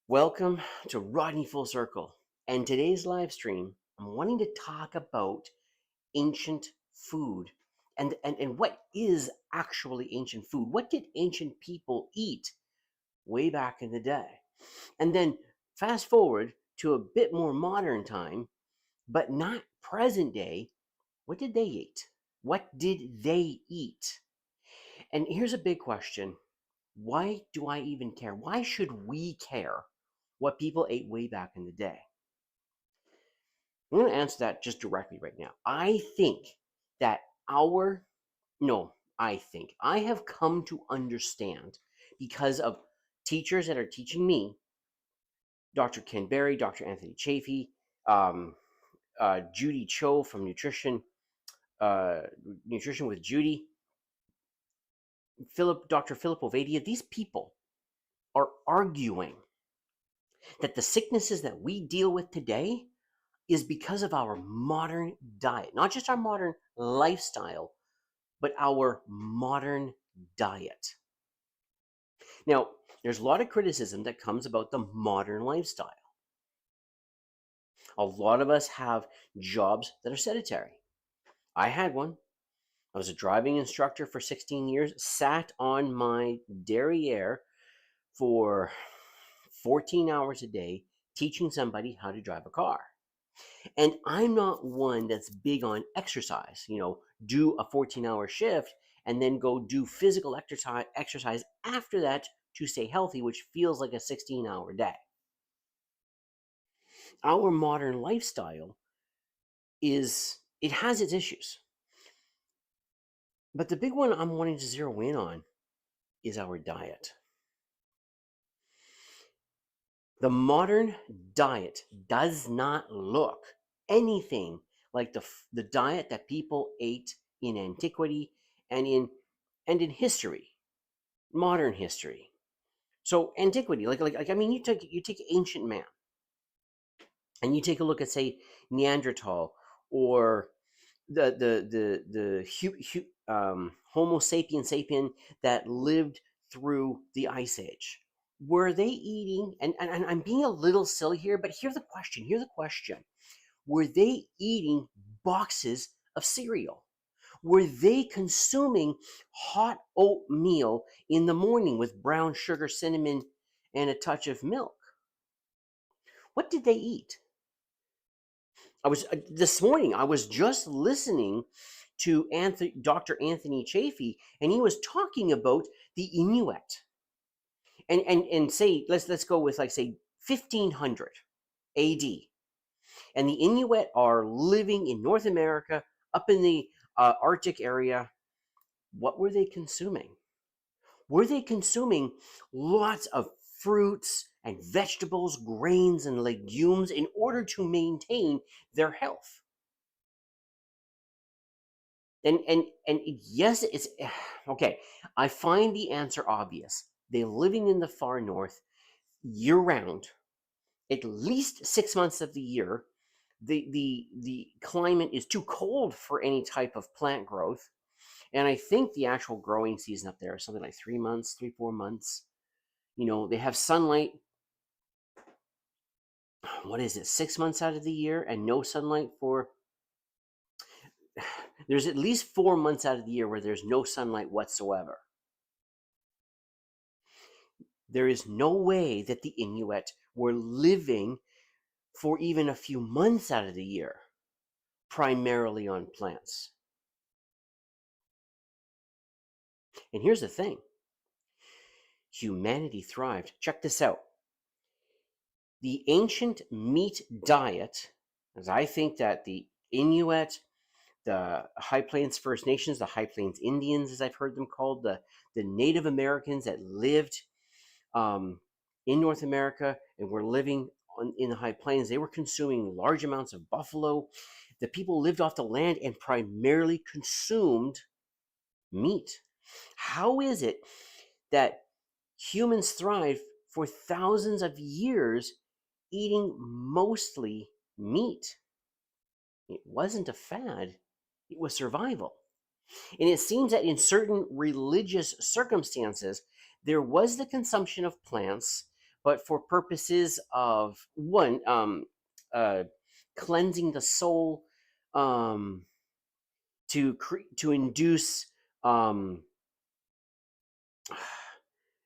Welcome to Rodney Full Circle. And today's live stream, I'm wanting to talk about ancient food and what is actually ancient food. What did ancient people eat way back in the day? And then fast forward to a bit more modern time, but not present day. What did they eat? What did they eat? And here's a big question. Why do I even care? Why should we care what people ate way back in the day? I'm going to answer that just directly right now. I think that our, no, I think I have come to understand because of teachers that are teaching me, Dr. Ken Berry, Dr. Anthony Chafee, um, Judy Cho from Nutrition with Judy, Dr. Philip Ovadia. These people are arguing that the sicknesses that we deal with today is because of our modern diet, not just our modern lifestyle, but our modern diet. Now, there's a lot of criticism that comes about the modern lifestyle. A lot of us have jobs that are sedentary. I had one. I was a driving instructor for 16 years, sat on my derriere for 14 hours a day, teaching somebody how to drive a car. And I'm not one that's big on exercise, do a 14-hour shift and then go do physical exercise after that to stay healthy, which feels like a 16-hour day. Our modern lifestyle it has its issues. But the big one I'm wanting to zero in on is our diet. The modern diet does not look anything like the diet that people ate in antiquity and in history, modern history. So antiquity, I mean, you take ancient man, and you take a look at, say, Neanderthal, or the Homo sapien that lived through the Ice Age. Were they eating? And I'm being a little silly here, but here's the question. Were they eating boxes of cereal? Were they consuming hot oatmeal in the morning with brown sugar, cinnamon, and a touch of milk? What did they eat? This morning, I was just listening to Dr. Anthony Chafee, and he was talking about the Inuit. And say, let's go with, like, say, 1500 AD. And the Inuit are living in North America, up in the Arctic area. What were they consuming? Were they consuming lots of fruits and vegetables, grains and legumes in order to maintain their health? And yes, it's okay. I find the answer obvious. They're living in the far north year round, at least 6 months of the year. The climate is too cold for any type of plant growth. And I think the actual growing season up there is something like 3 months, 4 months. They have sunlight, what is it, 6 months out of the year, and no sunlight for, there's at least 4 months out of the year where there's no sunlight whatsoever. There is no way that the Inuit were living for even a few months out of the year primarily on plants. And here's the thing. Humanity thrived. Check this out. The ancient meat diet, as I think that the Inuit, the High Plains First Nations, the High Plains Indians, as I've heard them called, the Native Americans that lived in North America and were living in the High Plains, they were consuming large amounts of buffalo. The people lived off the land and primarily consumed meat. How is it that humans thrive for thousands of years eating mostly meat? It wasn't a fad, it was survival. And it seems that in certain religious circumstances, there was the consumption of plants, but for purposes of one, cleansing the soul, um, to induce um,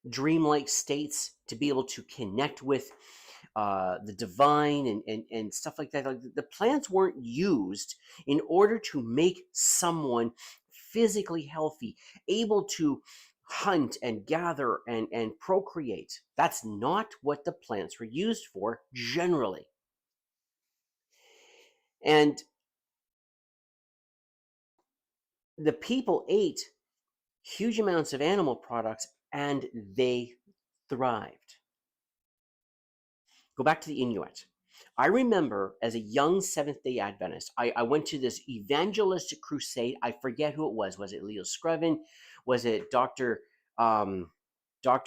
dreamlike states, to be able to connect with the divine, and stuff like that. Like, the plants weren't used in order to make someone physically healthy, able to hunt and gather and procreate. That's not what the plants were used for generally. And the people ate huge amounts of animal products and they thrived. Go back to the Inuit. I remember as a young Seventh-day Adventist, I went to this evangelistic crusade. I forget who it was. Was it Leo Screven? Was it Dr.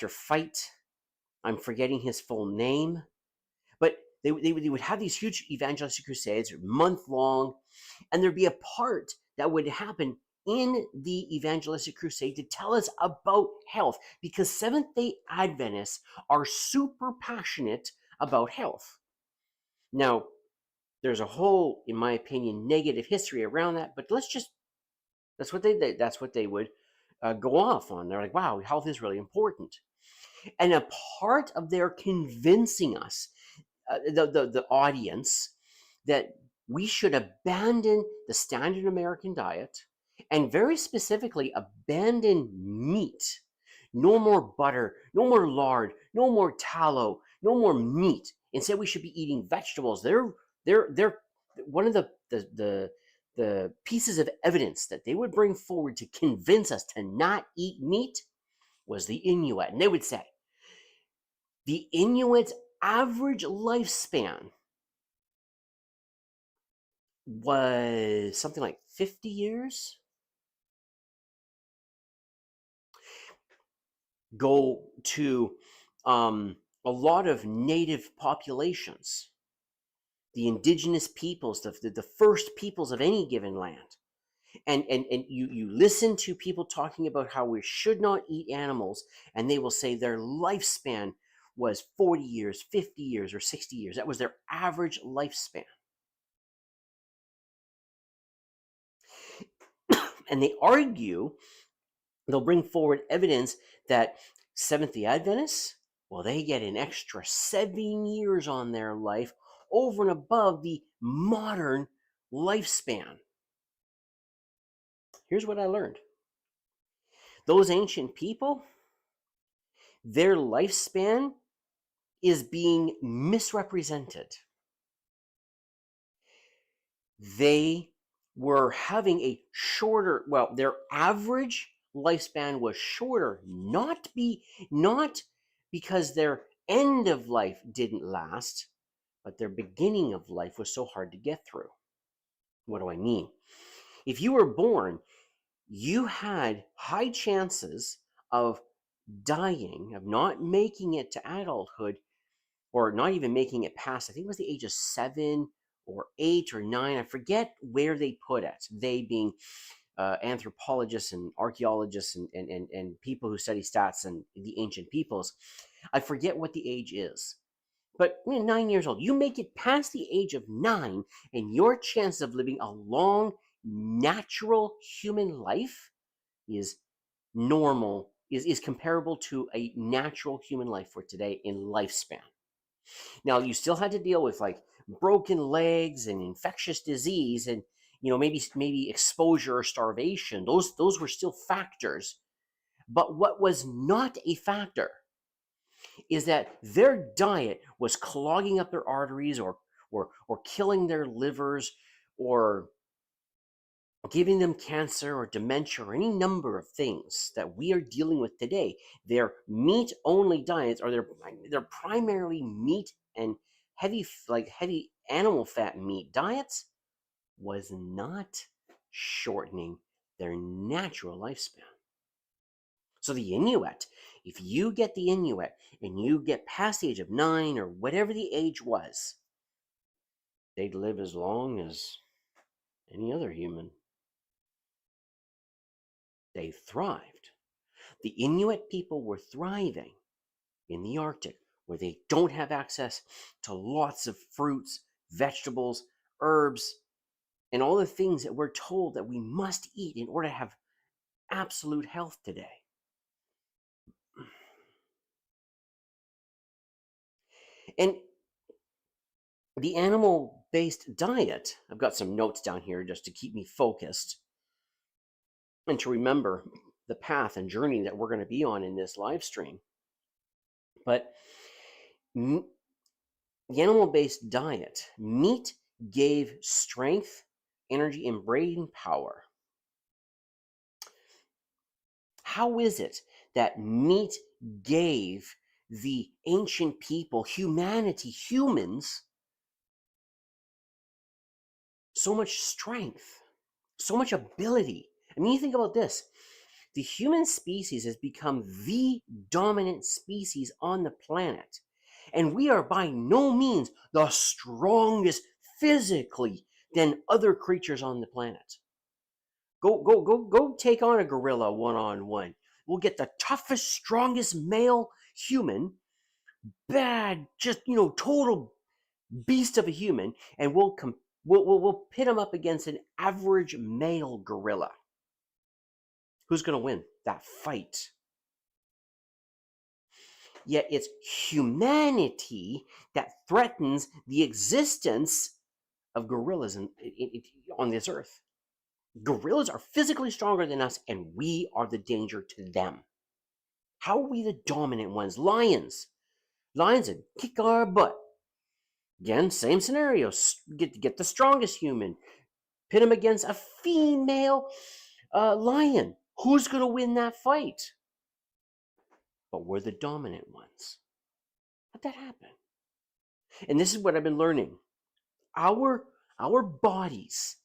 Fight? I'm forgetting his full name. But they would have these huge evangelistic crusades, month long, and there'd be a part that would happen in the evangelistic crusade to tell us about health, because Seventh-day Adventists are super passionate about health. Now, there's a whole, in my opinion, negative history around that, but that's what they would go off on. They're like, wow, health is really important. And a part of their convincing us, the audience, that we should abandon the standard American diet, and very specifically abandon meat. No more butter, no more lard, no more tallow, no more meat. Instead, we should be eating vegetables. They're one of the pieces of evidence that they would bring forward to convince us to not eat meat was the Inuit. And they would say the Inuit's average lifespan was something like 50 years. Go to a lot of native populations, the indigenous peoples, the first peoples of any given land. And you listen to people talking about how we should not eat animals, and they will say their lifespan was 40 years, 50 years, or 60 years. That was their average lifespan. And they argue, they'll bring forward evidence that Seventh-day Adventists, well, they get an extra 7 years on their life over and above the modern lifespan. Here's what I learned. Those ancient people, their lifespan is being misrepresented. They were having a shorter, well, their average lifespan was shorter, not because their end of life didn't last, but their beginning of life was so hard to get through. What do I mean? If you were born, you had high chances of dying, of not making it to adulthood, or not even making it past, I think it was the age of 7 or 8 or 9. I forget where they put it. They being anthropologists and archaeologists and people who study stats and the ancient peoples. I forget what the age is. But 9 years old, you make it past the age of 9, and your chance of living a long, natural human life is normal, is comparable to a natural human life for today in lifespan. Now, you still had to deal with like broken legs and infectious disease, and maybe exposure or starvation. Those were still factors. But what was not a factor is that their diet was clogging up their arteries, or killing their livers, or giving them cancer or dementia, or any number of things that we are dealing with today. Their meat only diets, or they're primarily meat and heavy animal fat meat diets, was not shortening their natural lifespan. So the Inuit, if you get the Inuit and you get past the age of 9 or whatever the age was, they'd live as long as any other human. They thrived. The Inuit people were thriving in the Arctic, where they don't have access to lots of fruits, vegetables, herbs, and all the things that we're told that we must eat in order to have absolute health today. And the animal-based diet, I've got some notes down here just to keep me focused and to remember the path and journey that we're going to be on in this live stream. But the animal-based diet, meat gave strength, energy, and brain power. How is it that meat gave the ancient people, humanity, humans, so much strength, so much ability? I mean, you think about this. The human species has become the dominant species on the planet. And we are by no means the strongest physically than other creatures on the planet. Go take on a gorilla one-on-one. We'll get the toughest, strongest male human, bad, just, total beast of a human, and we'll pit him up against an average male gorilla. Who's going to win that fight? Yet it's humanity that threatens the existence of gorillas on this earth. Gorillas are physically stronger than us, and we are the danger to them. How are we the dominant ones? Lions would kick our butt. Again, same scenario. Get the strongest human, pit him against a female lion. Who's going to win that fight? But we're the dominant ones. How'd that happen? And this is what I've been learning. Our bodies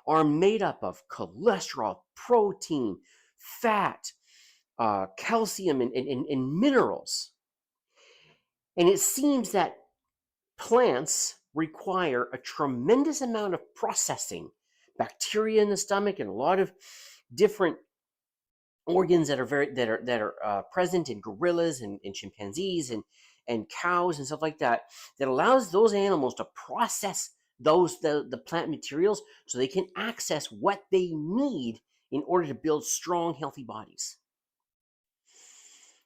are made up of cholesterol, protein, fat, calcium, and minerals. And it seems that plants require a tremendous amount of processing. Bacteria in the stomach and a lot of different organs that are present in gorillas and chimpanzees and cows and stuff like that, that allows those animals to process the plant materials so they can access what they need in order to build strong, healthy bodies.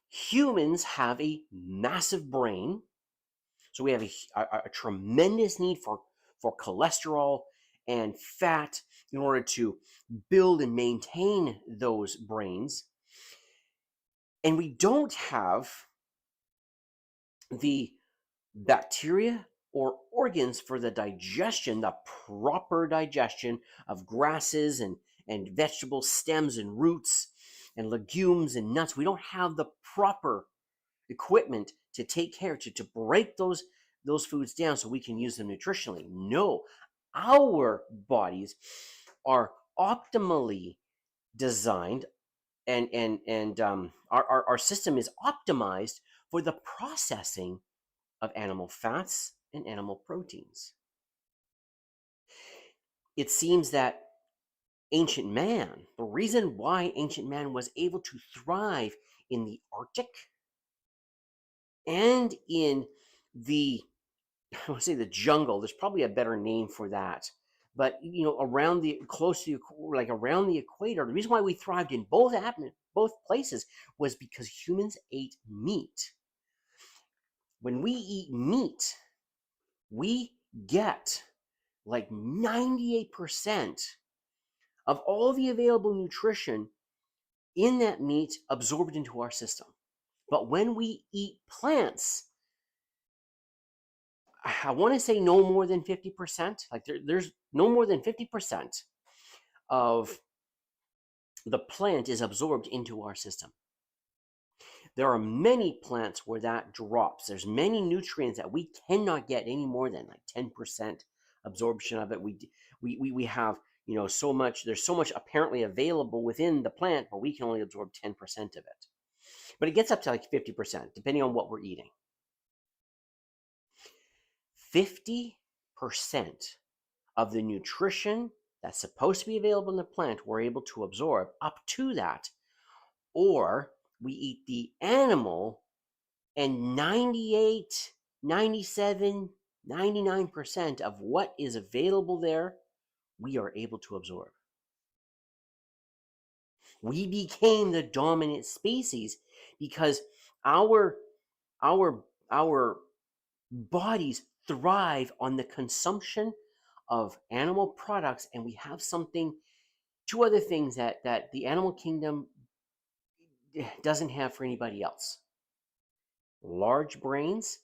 Humans have a massive brain, so we have a tremendous need for cholesterol and fat in order to build and maintain those brains. And we don't have the bacteria or organs for the digestion, the proper digestion of grasses and vegetable stems and roots and legumes and nuts. We don't have the proper equipment to take care, to break those foods down so we can use them nutritionally. No, our bodies are optimally designed, and our system is optimized for the processing of animal fats and animal proteins. It seems that ancient man, the reason why ancient man was able to thrive in the Arctic and in the, I want to say the jungle, there's probably a better name for that, but around the around the equator, the reason why we thrived in both places was because humans ate meat. When we eat meat, we get like 98% of all the available nutrition in that meat absorbed into our system. But when we eat plants, I want to say no more than 50%. Like there's no more than 50% of the plant is absorbed into our system. There are many plants where that drops. There's many nutrients that we cannot get any more than like 10% absorption of it. We have so much. There's so much apparently available within the plant, but we can only absorb 10% of it. But it gets up to like 50%, depending on what we're eating. 50% of the nutrition that's supposed to be available in the plant we're able to absorb up to that, or we eat the animal And 98, 97, 99% of what is available there, we are able to absorb. We became the dominant species because our our our bodies thrive on the consumption of animal products, and we have two other things that the animal kingdom doesn't have for anybody else: large brains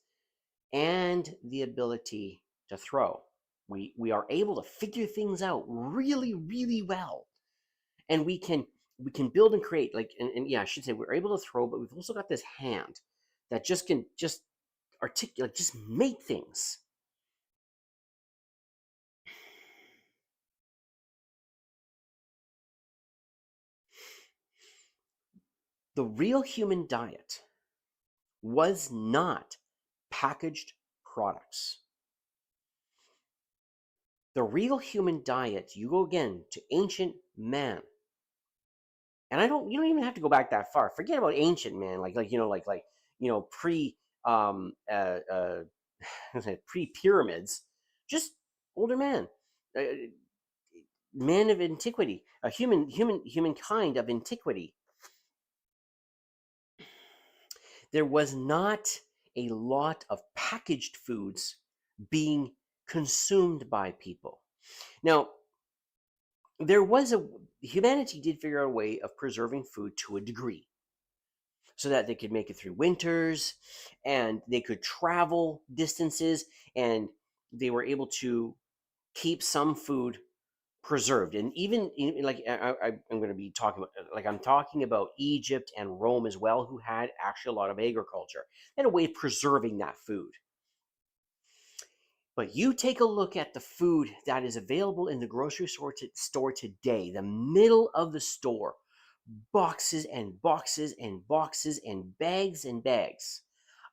and the ability to throw. We are able to figure things out really, really well, and we can build and create. Like, and yeah, I should say we're able to throw, but we've also got this hand that can just articulate, just make things. The real human diet was not packaged products. The real human diet, you go again to ancient man. And you don't even have to go back that far. Forget about ancient man, pre pre pyramids, just older man, uh, man of antiquity, a humankind of antiquity. There was not a lot of packaged foods being consumed by people. Now, humanity did figure out a way of preserving food to a degree so that they could make it through winters and they could travel distances, and they were able to keep some food preserved. And even like I'm going to be talking about, like, I'm talking about Egypt and Rome as well, who had actually a lot of agriculture and a way of preserving that food. But you take a look at the food that is available in the grocery store today, the middle of the store, boxes and boxes and boxes and bags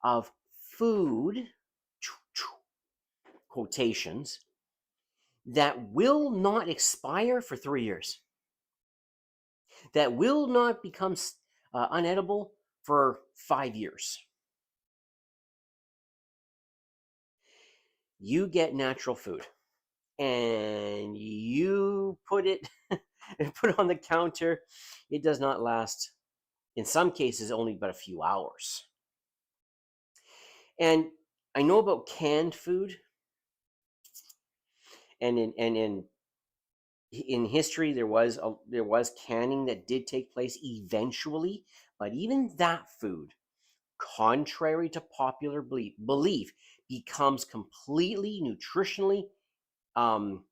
of food, quotations, that will not expire for 3 years, that will not become unedible for 5 years. You get natural food and you put it on the counter. It does not last, in some cases, only but a few hours. And I know about canned food, and in history there was canning that did take place eventually, but even that food, contrary to popular belief, becomes completely um,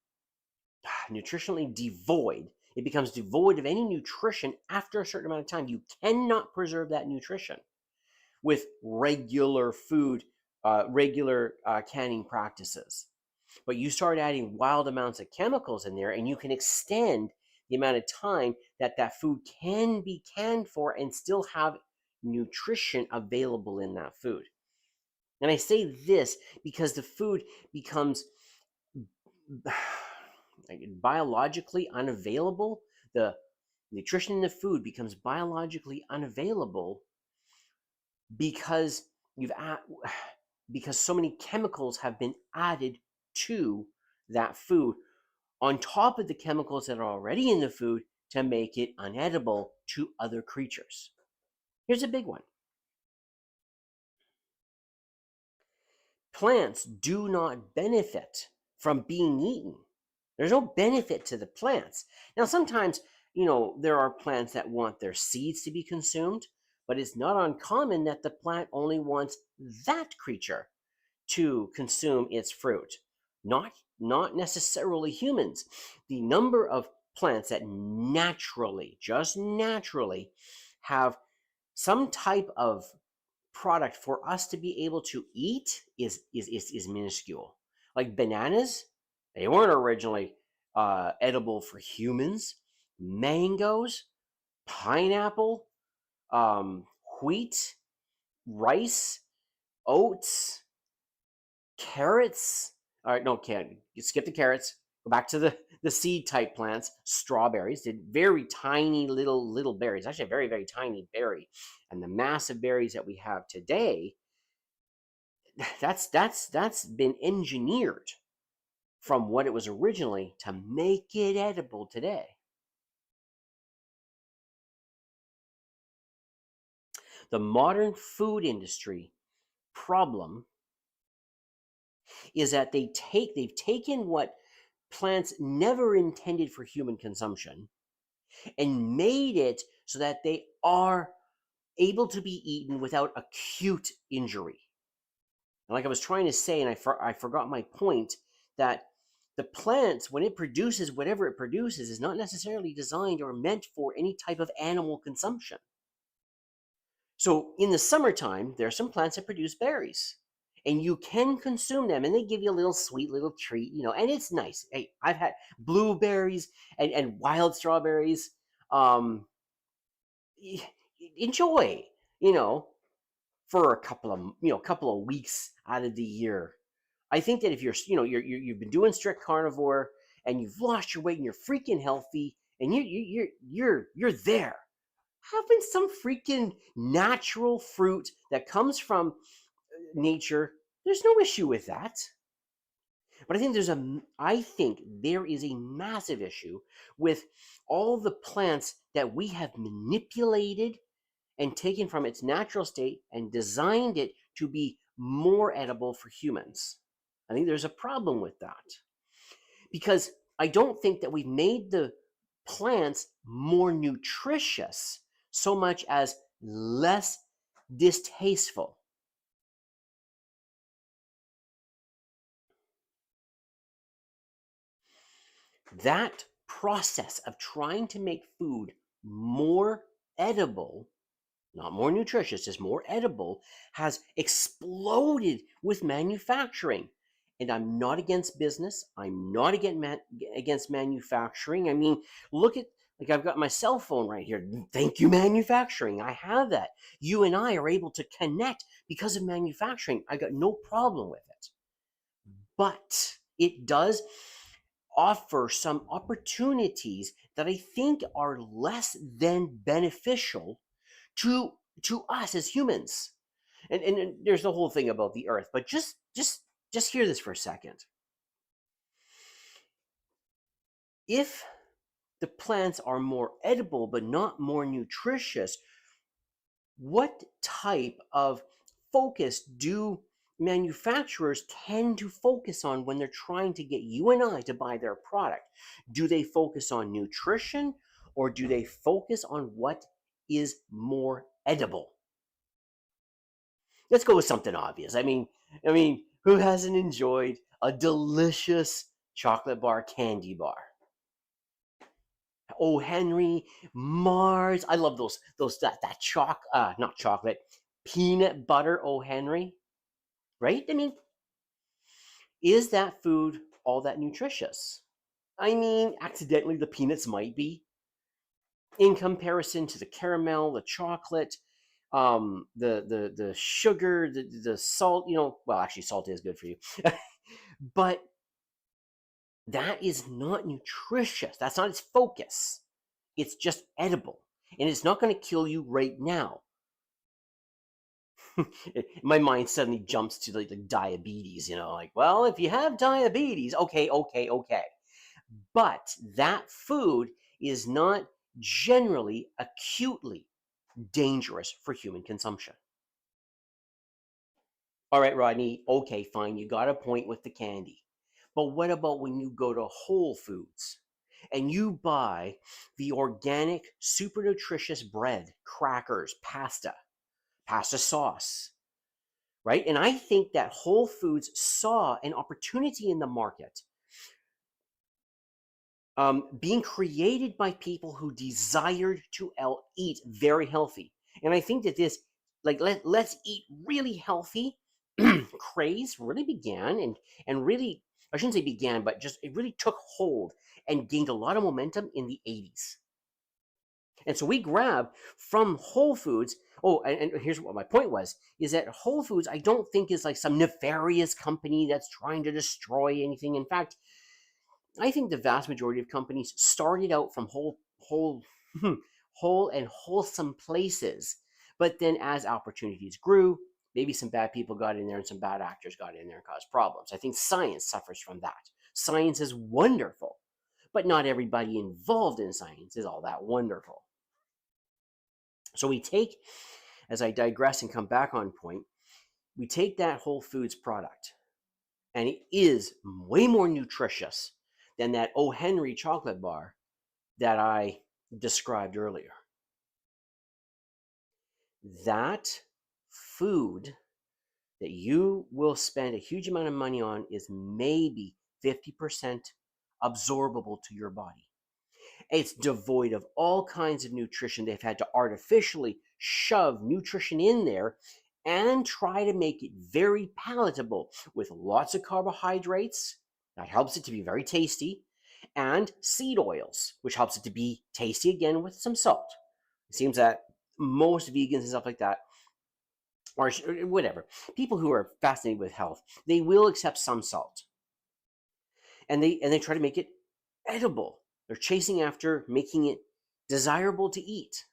nutritionally devoid. It becomes devoid of any nutrition after a certain amount of time. You cannot preserve that nutrition with regular food, regular canning practices. But you start adding wild amounts of chemicals in there, and you can extend the amount of time that food can be canned for and still have nutrition available in that food. And I say this because the food becomes biologically unavailable. The nutrition in the food becomes biologically unavailable because because so many chemicals have been added to that food on top of the chemicals that are already in the food to make it unedible to other creatures. Here's a big one. Plants do not benefit from being eaten. There's no benefit to the plants. Now, sometimes, there are plants that want their seeds to be consumed, but it's not uncommon that the plant only wants that creature to consume its fruit, not necessarily humans. The number of plants that just naturally have some type of product for us to be able to eat is minuscule. Like bananas, they weren't originally edible for humans. Mangoes, pineapple, wheat, rice, oats, carrots. All right, no, you skip the carrots. Go back to the seed type plants. Strawberries did very tiny little berries, actually a very, very tiny berry. And the massive berries that we have today, that's been engineered from what it was originally to make it edible today. The modern food industry problem is that they've taken what plants never intended for human consumption and made it so that they are able to be eaten without acute injury. And like I was trying to say, and I forgot my point, that the plants, when it produces whatever it produces, is not necessarily designed or meant for any type of animal consumption. So in the summertime, there are some plants that produce berries, and you can consume them, and they give you a little sweet little treat, and it's nice. Hey, I've had blueberries and wild strawberries. Um, Enjoy, for a couple of weeks out of the year. I think that if you've been doing strict carnivore and you've lost your weight and you're freaking healthy and you're there, having some freaking natural fruit that comes from nature, there's no issue with that. But I think there is a massive issue with all the plants that we have manipulated and taken from its natural state and designed it to be more edible for humans. I think there's a problem with that because I don't think that we've made the plants more nutritious so much as less distasteful. That process of trying to make food more edible, not more nutritious, just more edible, has exploded with manufacturing. And I'm not against business. I'm not against manufacturing. I mean, look at, like, I've got my cell phone right here. Thank you, manufacturing. I have that. You and I are able to connect because of manufacturing. I got no problem with it. But it does offer some opportunities that I think are less than beneficial to us as humans. And there's the whole thing about the earth, but just hear this for a second. If the plants are more edible but not more nutritious, what type of focus do manufacturers tend to focus on when they're trying to get you and I to buy their product? Do they focus on nutrition or do they focus on what is more edible? Let's go with something obvious. I mean, who hasn't enjoyed a delicious chocolate bar candy bar? Oh, Henry, Mars. I love those that not chocolate, peanut butter. Oh, Henry, right? I mean, is that food all that nutritious? I mean, accidentally, the peanuts might be in comparison to the caramel, the chocolate, the sugar, the salt. Well, actually, salt is good for you, but that is not nutritious. That's not its focus. It's just edible, and it's not going to kill you right now. My mind suddenly jumps to like diabetes, like, well, if you have diabetes, okay. But that food is not generally acutely dangerous for human consumption. All right, Rodney, okay, fine, you got a point with the candy. But what about when you go to Whole Foods and you buy the organic, super nutritious bread, crackers, pasta sauce, right? And I think that Whole Foods saw an opportunity in the market being created by people who desired to eat very healthy. And I think that this, like, let's eat really healthy craze really began and really, I shouldn't say began, but just it really took hold and gained a lot of momentum in the 80s. And so we grab from Whole Foods. Oh, and here's what my point was, is that Whole Foods, I don't think is like some nefarious company that's trying to destroy anything. In fact, I think the vast majority of companies started out from whole and wholesome places, but then as opportunities grew, maybe some bad people got in there and some bad actors got in there and caused problems. I think science suffers from that. Science is wonderful, but not everybody involved in science is all that wonderful. So we take, as I digress and come back on point, we take that Whole Foods product, and it is way more nutritious than that O. Henry chocolate bar that I described earlier. That food that you will spend a huge amount of money on is maybe 50% absorbable to your body. It's devoid of all kinds of nutrition. They've had to artificially shove nutrition in there and try to make it very palatable with lots of carbohydrates. That helps it to be very tasty. And seed oils, which helps it to be tasty again with some salt. It seems that most vegans and stuff like that, or whatever, people who are fascinated with health, they will accept some salt. And they try to make it edible. They're chasing after making it desirable to eat.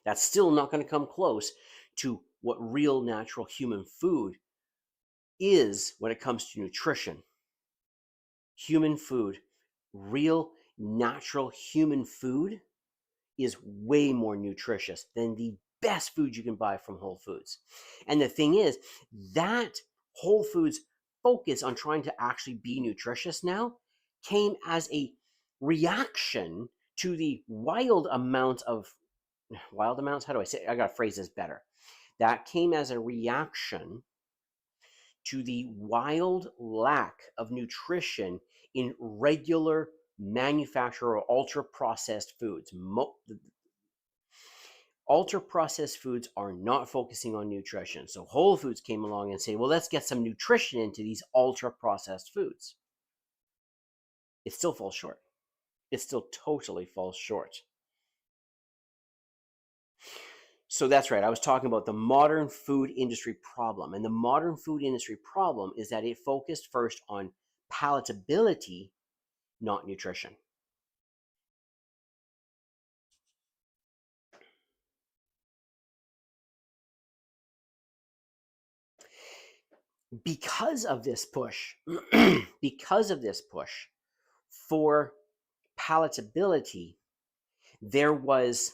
That's still not going to come close to what real natural human food is when it comes to nutrition. Human food, real natural human food, is way more nutritious than the best food you can buy from Whole Foods. And the thing is, that Whole Foods focus on trying to actually be nutritious now came as a reaction to the wild amounts, how do I say it? I gotta phrase this better. That came as a reaction to the wild lack of nutrition in regular manufacturer or ultra processed foods. Ultra processed foods are not focusing on nutrition. So Whole Foods came along and said, well, let's get some nutrition into these ultra processed foods. It still falls short. It still totally falls short. So that's right. I was talking about the modern food industry problem. And the modern food industry problem is that it focused first on palatability, not nutrition. Because of this push, because of this push for palatability, there was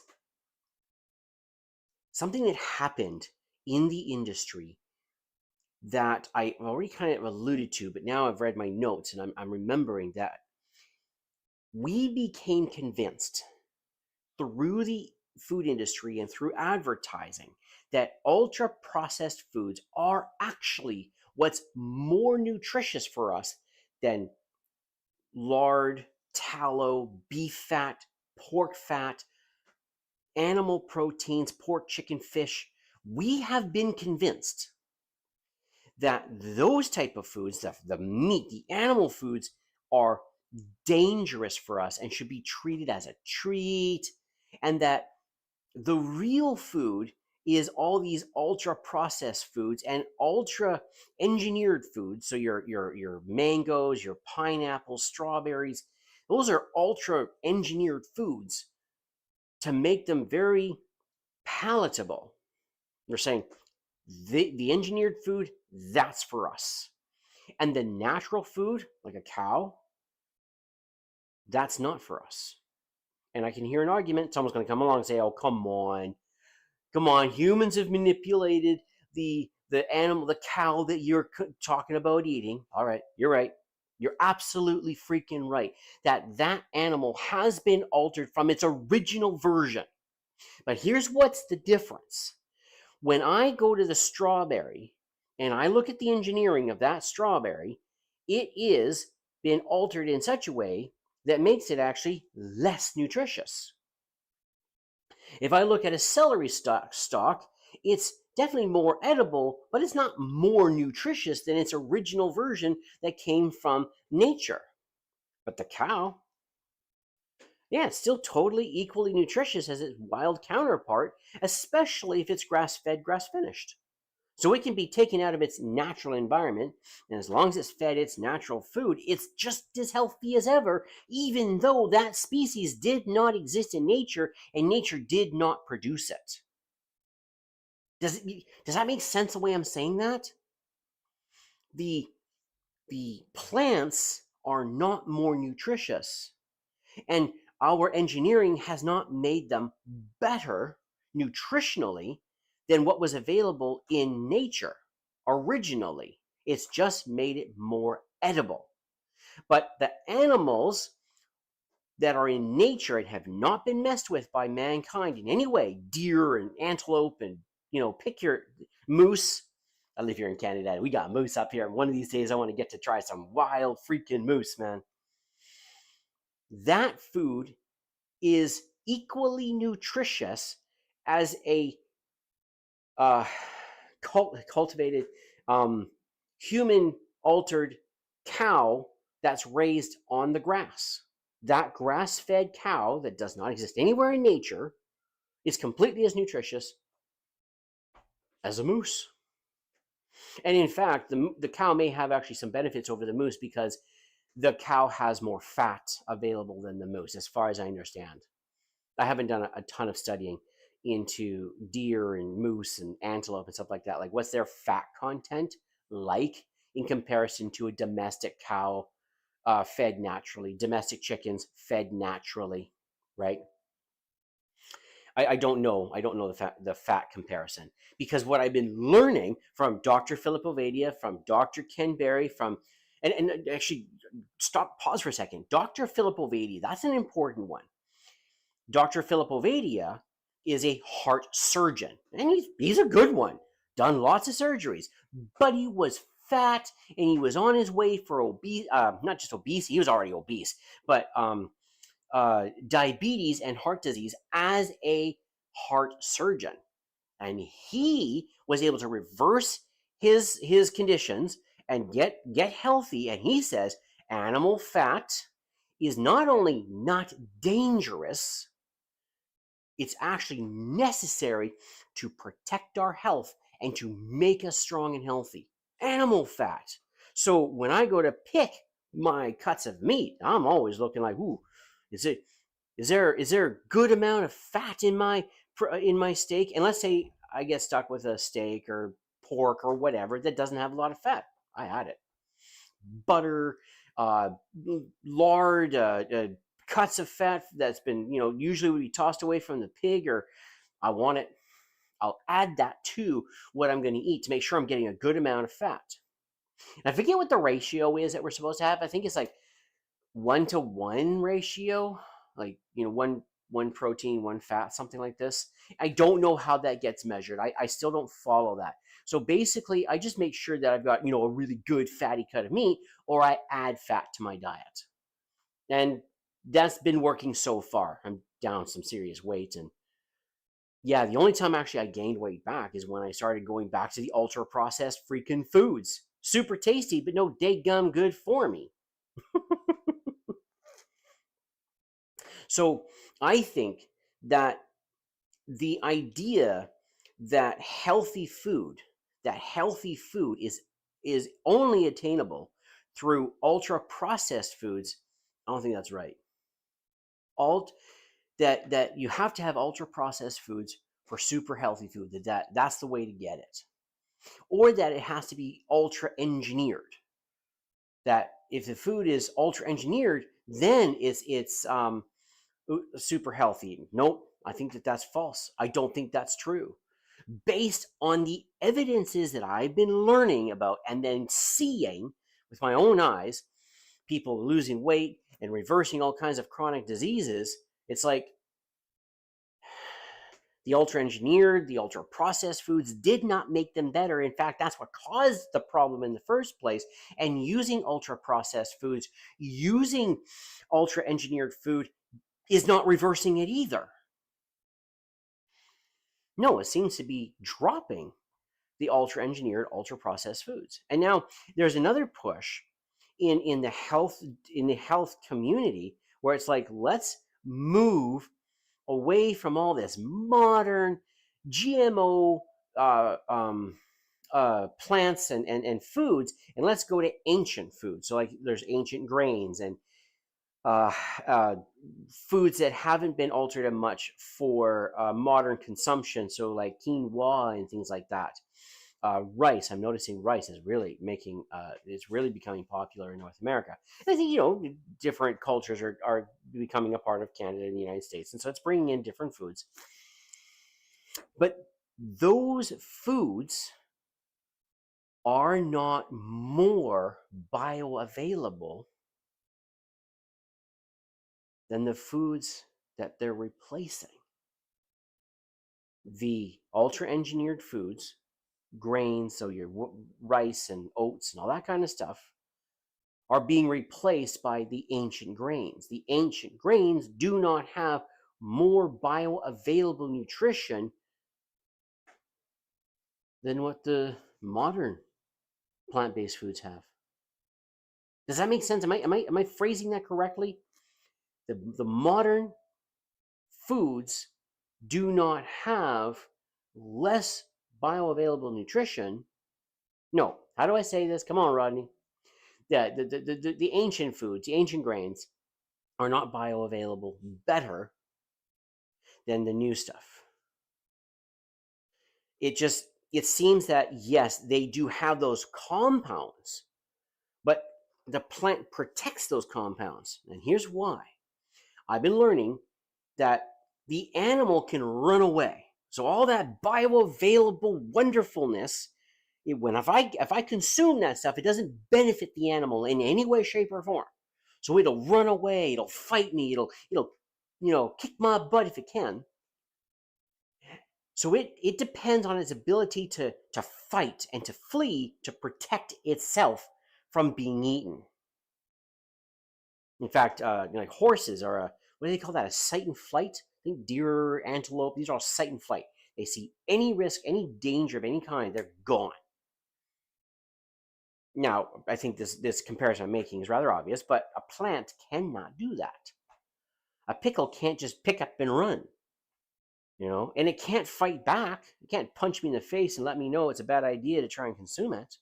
something that happened in the industry that I already kind of alluded to, but now I've read my notes and I'm remembering that we became convinced through the food industry and through advertising that ultra processed foods are actually what's more nutritious for us than lard, tallow, beef fat, pork fat, animal proteins, pork, chicken, fish. We have been convinced that those type of foods, the meat, the animal foods, are dangerous for us and should be treated as a treat, and that the real food is all these ultra processed foods and ultra engineered foods. So your mangoes, your pineapples, strawberries, those are ultra engineered foods to make them very palatable. They're saying the engineered food, that's for us. And the natural food, like a cow, that's not for us. And I can hear an argument. Someone's going to come along and say, oh, come on. Humans have manipulated the animal, the cow that you're talking about eating. All right, you're right. You're absolutely freaking right. That animal has been altered from its original version. But here's what's the difference. When I go to the strawberry and I look at the engineering of that strawberry, it is been altered in such a way that makes it actually less nutritious. If I look at a celery stalk, it's definitely more edible, but it's not more nutritious than its original version that came from nature. But the cow, yeah, it's still totally equally nutritious as its wild counterpart, especially if it's grass-fed, grass-finished. So it can be taken out of its natural environment, and as long as it's fed its natural food, it's just as healthy as ever, even though that species did not exist in nature and nature did not produce it. Does that make sense the way I'm saying that? The plants are not more nutritious, and our engineering has not made them better nutritionally than what was available in nature originally. It's just made it more edible. But the animals that are in nature and have not been messed with by mankind in any way, deer and antelope and, pick your moose. I live here in Canada. We got moose up here. One of these days I want to get to try some wild freaking moose, man. That food is equally nutritious as a cultivated, human altered cow that's raised on the grass. That grass fed cow that does not exist anywhere in nature is completely as nutritious as a moose. And in fact, the cow may have actually some benefits over the moose because the cow has more fat available than the moose, as far as I understand. I haven't done a ton of studying into deer and moose and antelope and stuff like that. Like, what's their fat content like in comparison to a domestic cow fed naturally, domestic chickens fed naturally, right? I don't know. I don't know the fat comparison, because what I've been learning from Dr. Philip Ovadia, from Dr. Ken Berry, and actually pause for a second. Dr. Philip Ovadia, that's an important one. Dr. Philip Ovadia is a heart surgeon, and he's a good one. Done lots of surgeries, but he was fat, and he was on his way for not just obese, he was already obese, but diabetes and heart disease as a heart surgeon. And he was able to reverse his conditions and get healthy. And he says animal fat is not only not dangerous, it's actually necessary to protect our health and to make us strong and healthy. Animal fat. So when I go to pick my cuts of meat, I'm always looking like, ooh, is there a good amount of fat in my steak? And let's say I get stuck with a steak or pork or whatever that doesn't have a lot of fat. I add it. Butter, lard, cuts of fat that's been, usually would be tossed away from the pig, or I'll add that to what I'm going to eat to make sure I'm getting a good amount of fat. And I forget what the ratio is that we're supposed to have. I think it's like 1-to-1 ratio, like, one protein, one fat, something like this. I don't know how that gets measured. I still don't follow that. So basically, I just make sure that I've got, a really good fatty cut of meat, or I add fat to my diet. And that's been working so far. I'm down some serious weight. And yeah, the only time actually I gained weight back is when I started going back to the ultra processed freaking foods. Super tasty, but no dadegum good for me. So I think that the idea that healthy food is only attainable through ultra processed foods, I don't think that's right. That you have to have ultra processed foods for super healthy food, that's the way to get it. Or that it has to be ultra engineered. That if the food is ultra engineered, then it's super healthy. Nope, I think that's false. I don't think that's true. Based on the evidences that I've been learning about and then seeing with my own eyes, people losing weight and reversing all kinds of chronic diseases, it's like the ultra engineered, the ultra processed foods did not make them better. In fact, that's what caused the problem in the first place. And using ultra processed foods, using ultra engineered food is not reversing it either. No, it seems to be dropping the ultra engineered, ultra processed foods. And now there's another push in the health community where it's like, let's move away from all this modern GMO plants and foods, and let's go to ancient foods. So like there's ancient grains and uh, uh, foods that haven't been altered much for modern consumption. So like quinoa and things like that. Rice, I'm noticing rice is really making, it's really becoming popular in North America. And I think, different cultures are becoming a part of Canada and the United States. And so it's bringing in different foods. But those foods are not more bioavailable than the foods that they're replacing. The ultra engineered foods, grains, so your rice and oats and all that kind of stuff, are being replaced by the ancient grains. The ancient grains do not have more bioavailable nutrition than what the modern plant-based foods have. Does that make sense? Am I phrasing that correctly? The modern foods do not have less bioavailable nutrition. No, how do I say this? Come on, Rodney. Yeah, the ancient foods, the ancient grains, are not bioavailable better than the new stuff. It seems that yes, they do have those compounds, but the plant protects those compounds. And here's why. I've been learning that the animal can run away. So all that bioavailable wonderfulness, if I consume that stuff, it doesn't benefit the animal in any way, shape, or form. So it'll run away, it'll fight me, it'll kick my butt if it can. So it depends on its ability to fight and to flee to protect itself from being eaten. In fact, like horses are what do they call that? A sight and flight? I think deer, antelope, these are all sight and flight. They see any risk, any danger of any kind, they're gone. Now, I think this comparison I'm making is rather obvious, but a plant cannot do that. A pickle can't just pick up and run, and it can't fight back. It can't punch me in the face and let me know it's a bad idea to try and consume it.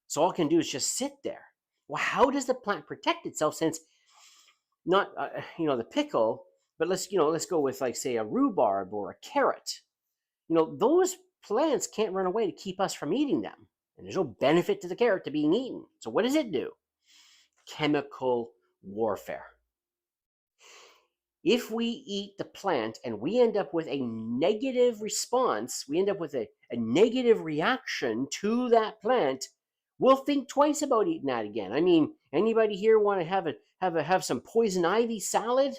So all it can do is just sit there. Well, how does the plant protect itself since not, the pickle, but let's go with like say a rhubarb or a carrot. Those plants can't run away to keep us from eating them. And there's no benefit to the carrot to being eaten. So what does it do? Chemical warfare. If we eat the plant and we end up with a negative response, we end up with a negative reaction to that plant, we'll think twice about eating that again. I mean, anybody here want to have some poison ivy salad?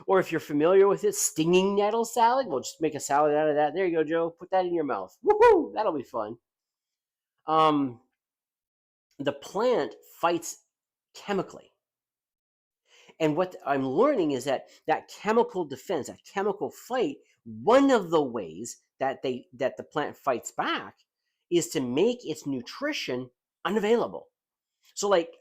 Or if you're familiar with it, stinging nettle salad, we'll just make a salad out of that. There you go, Joe. Put that in your mouth. Woohoo! That'll be fun. The plant fights chemically. And what I'm learning is that chemical defense, that chemical fight, one of the ways that the plant fights back is to make its nutrition unavailable. So like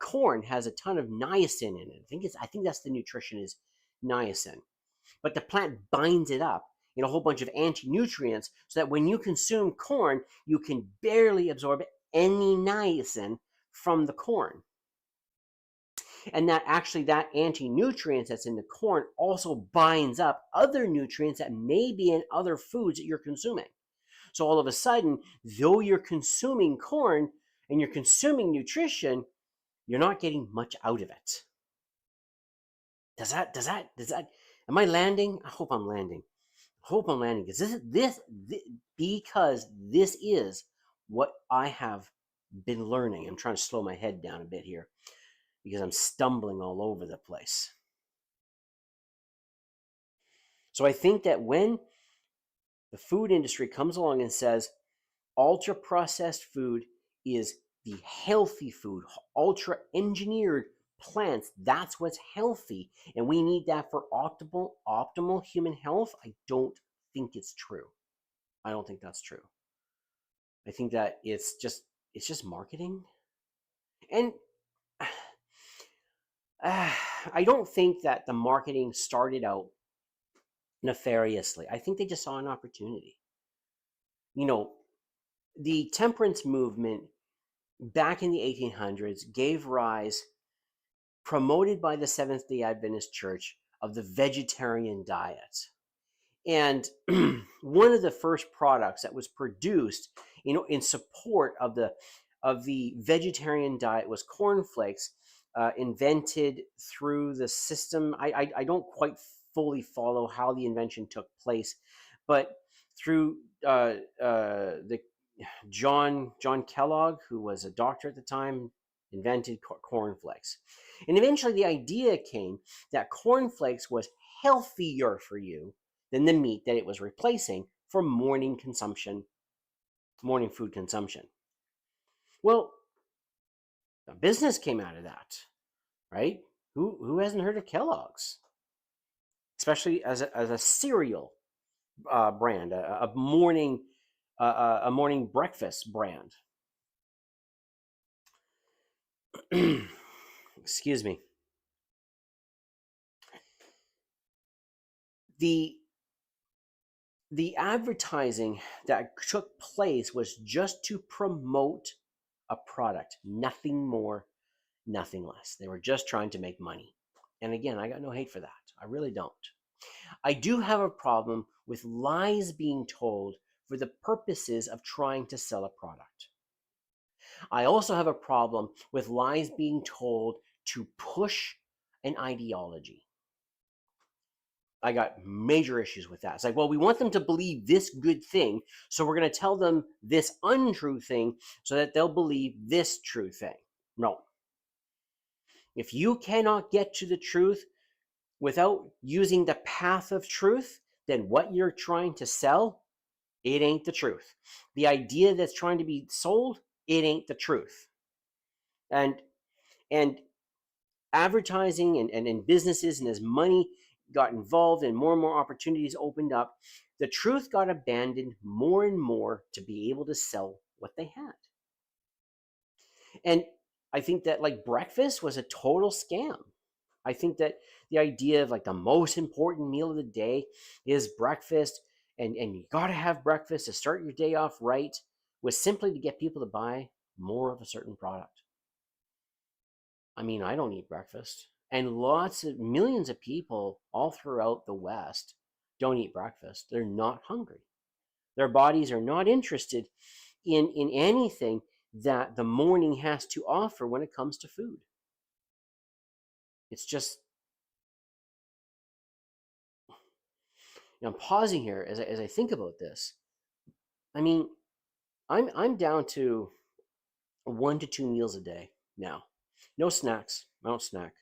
corn has a ton of niacin in it. I think that's the nutrition is niacin. But the plant binds it up in a whole bunch of anti-nutrients so that when you consume corn, you can barely absorb any niacin from the corn. And that anti-nutrients that's in the corn also binds up other nutrients that may be in other foods that you're consuming. So all of a sudden, though you're consuming corn and you're consuming nutrition, you're not getting much out of it. Does that, am I landing? I hope I'm landing. Because this is what I have been learning. I'm trying to slow my head down a bit here because I'm stumbling all over the place. So I think that when the food industry comes along and says ultra processed food is the healthy food, ultra engineered plants, that's what's healthy, and we need that for optimal human health, I don't think it's true. I don't think that's true. I think that it's just marketing. And I don't think that the marketing started out nefariously. I think they just saw an opportunity. you know, the temperance movement back in the 1800s gave rise, promoted by the Seventh day Adventist Church, of the vegetarian diet. And one of the first products that was produced, in support of the vegetarian diet was cornflakes, invented through the system. I don't quite fully follow how the invention took place, but through the John Kellogg, who was a doctor at the time, invented cornflakes. And eventually the idea came that cornflakes was healthier for you than the meat that it was replacing for morning consumption, morning food consumption. Well, a business came out of that, right? Who hasn't heard of Kellogg's? Especially as a cereal brand, a morning breakfast brand. Excuse me. The advertising that took place was just to promote a product, nothing more, nothing less. They were just trying to make money. And again, I got no hate for that. I really don't. I do have a problem with lies being told for the purposes of trying to sell a product. I also have a problem with lies being told to push an ideology. I got major issues with that. It's like, well, we want them to believe this good thing, so we're going to tell them this untrue thing so that they'll believe this true thing. No. If you cannot get to the truth without using the path of truth, then what you're trying to sell, it ain't the truth. The idea that's trying to be sold, it ain't the truth. And advertising and businesses, and as money got involved and more opportunities opened up, the truth got abandoned more and more to be able to sell what they had. And I think that like breakfast was a total scam. I think that the idea of like the most important meal of the day is breakfast, and you got to have breakfast to start your day off right, was simply to get people to buy more of a certain product. I mean, I don't eat breakfast. And millions of people all throughout the West don't eat breakfast. They're not hungry. Their bodies are not interested in anything that the morning has to offer when it comes to food. It's just, I'm pausing here as I think about this. I mean, I'm down to 1 to 2 meals a day now. No snacks. I don't snack.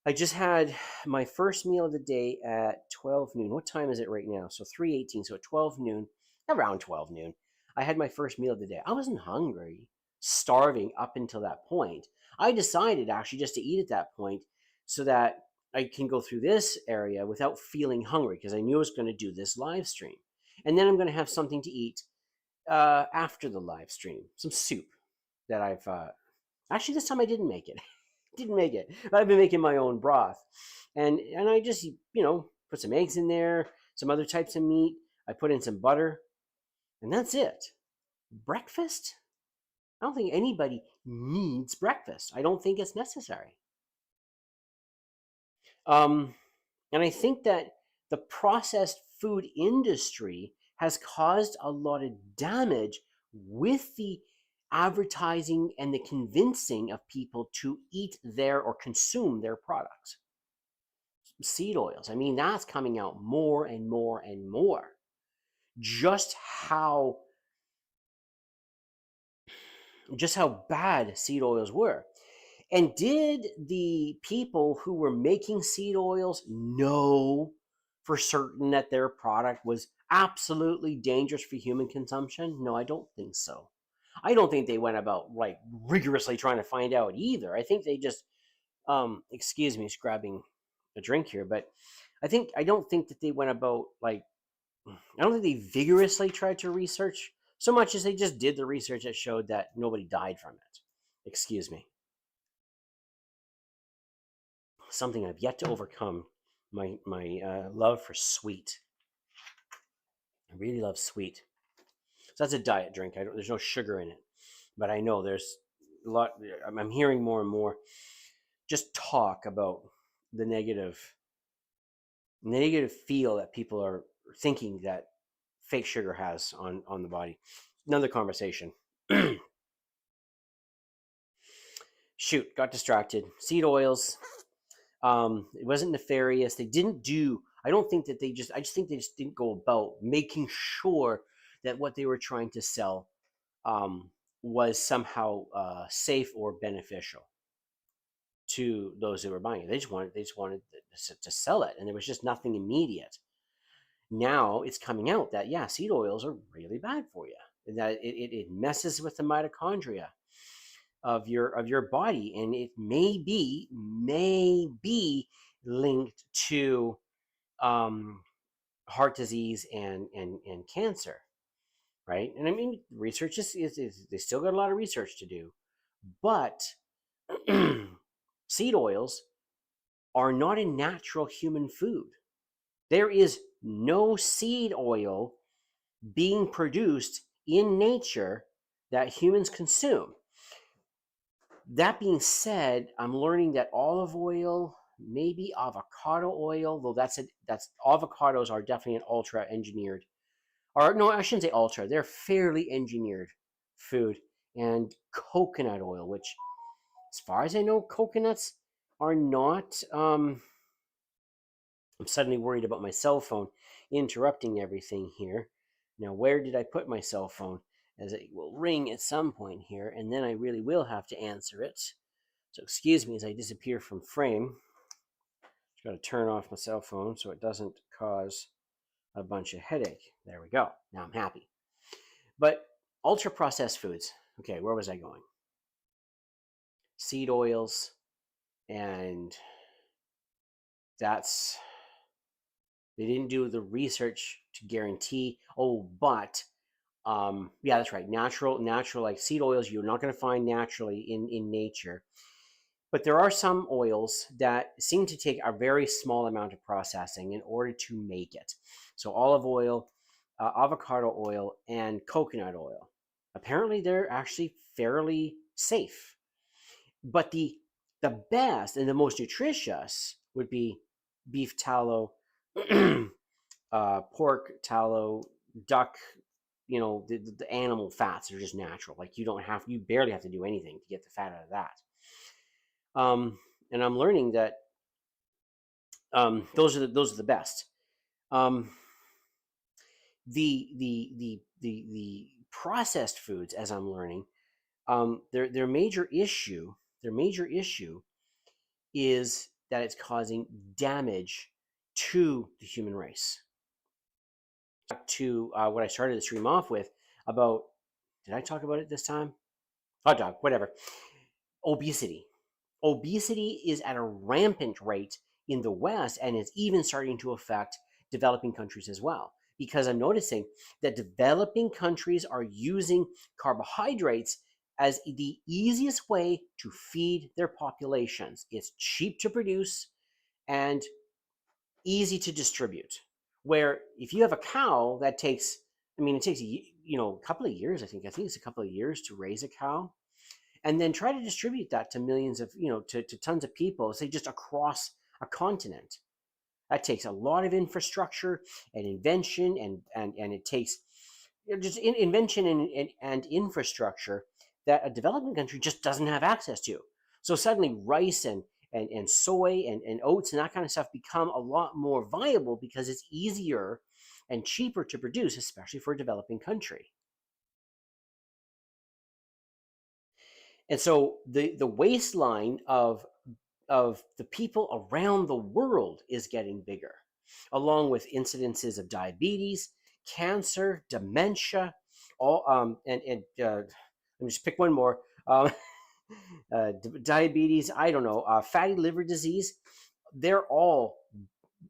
I just had my first meal of the day at 12 noon. What time is it right now? So 3:18. So at 12 noon, around 12 noon, I had my first meal of the day. I wasn't hungry, starving up until that point. I decided actually just to eat at that point so that I can go through this area without feeling hungry, because I knew I was going to do this live stream. And then I'm going to have something to eat after the live stream, some soup that I've actually, this time I didn't make it. Didn't make it. But I've been making my own broth, and I just put some eggs in there, some other types of meat. I put in some butter, and that's it. Breakfast? I don't think anybody needs breakfast. I don't think it's necessary. And I think that the processed food industry has caused a lot of damage with the advertising and the convincing of people to eat their or consume their products. Seed oils, I mean, that's coming out more and more and more. Just how bad seed oils were. And did the people who were making seed oils know for certain that their product was absolutely dangerous for human consumption? No, I don't think so. I don't think they went about like rigorously trying to find out either. I think they just, excuse me, just grabbing a drink here, but I don't think that they went about like, I don't think they vigorously tried to research so much as they just did the research that showed that nobody died from it. Excuse me. Something I've yet to overcome, my love for sweet. I really love sweet. So that's a diet drink. There's no sugar in it, but I know there's a lot. I'm hearing more and more just talk about the negative feel that people are thinking that fake sugar has on the body. Another conversation. Shoot, got distracted. Seed oils. It wasn't nefarious. They didn't do. I don't think that they just. I just think they just didn't go about making sure that what they were trying to sell was somehow safe or beneficial to those who were buying it. They just wanted to sell it, and there was just nothing immediate. Now it's coming out that yeah, seed oils are really bad for you. That it messes with the mitochondria of your body, and it may be linked to heart disease and cancer, right? And I mean, research is they still got a lot of research to do, but seed oils are not a natural human food. There is no seed oil being produced in nature that humans consume. That being said, I'm learning that olive oil, maybe avocado oil, though that's avocados are definitely an ultra engineered, or no, I shouldn't say ultra. They're fairly engineered food, and coconut oil, which, as far as I know, coconuts are not. I'm suddenly worried about my cell phone interrupting everything here. Now, where did I put my cell phone? As it will ring at some point here, and then I really will have to answer it. So excuse me as I disappear from frame. Just got to turn off my cell phone so it doesn't cause a bunch of headache. There we go. Now I'm happy. But ultra processed foods. Okay, where was I going? Seed oils, and that's they didn't do the research to guarantee. Oh, but yeah, that's right. Natural like seed oils, you're not going to find naturally in nature. But there are some oils that seem to take a very small amount of processing in order to make it. So olive oil, avocado oil, and coconut oil. Apparently, they're actually fairly safe. But the best and the most nutritious would be beef tallow, pork tallow, duck. You know, the animal fats are just natural. Like you barely have to do anything to get the fat out of that. And I'm learning that those are the best. The processed foods, as I'm learning, their major issue is that it's causing damage to the human race. Back to what I started the stream off with about. Did I talk about it this time? Hot dog, whatever. Obesity. Obesity is at a rampant rate in the West, and it's even starting to affect developing countries as well. Because I'm noticing that developing countries are using carbohydrates as the easiest way to feed their populations. It's cheap to produce and easy to distribute. Where if you have a cow that takes, I mean, it takes a couple of years. I think it's a couple of years to raise a cow, and then try to distribute that to millions of to tons of people, say just across a continent. That takes a lot of infrastructure and invention, and it takes just invention and infrastructure that a developing country just doesn't have access to. So suddenly rice and soy and oats and that kind of stuff become a lot more viable because it's easier and cheaper to produce, especially for a developing country. And so the waistline of the people around the world is getting bigger, along with incidences of diabetes, cancer, dementia, all and let me just pick one more. Diabetes, I don't know, fatty liver disease. They're all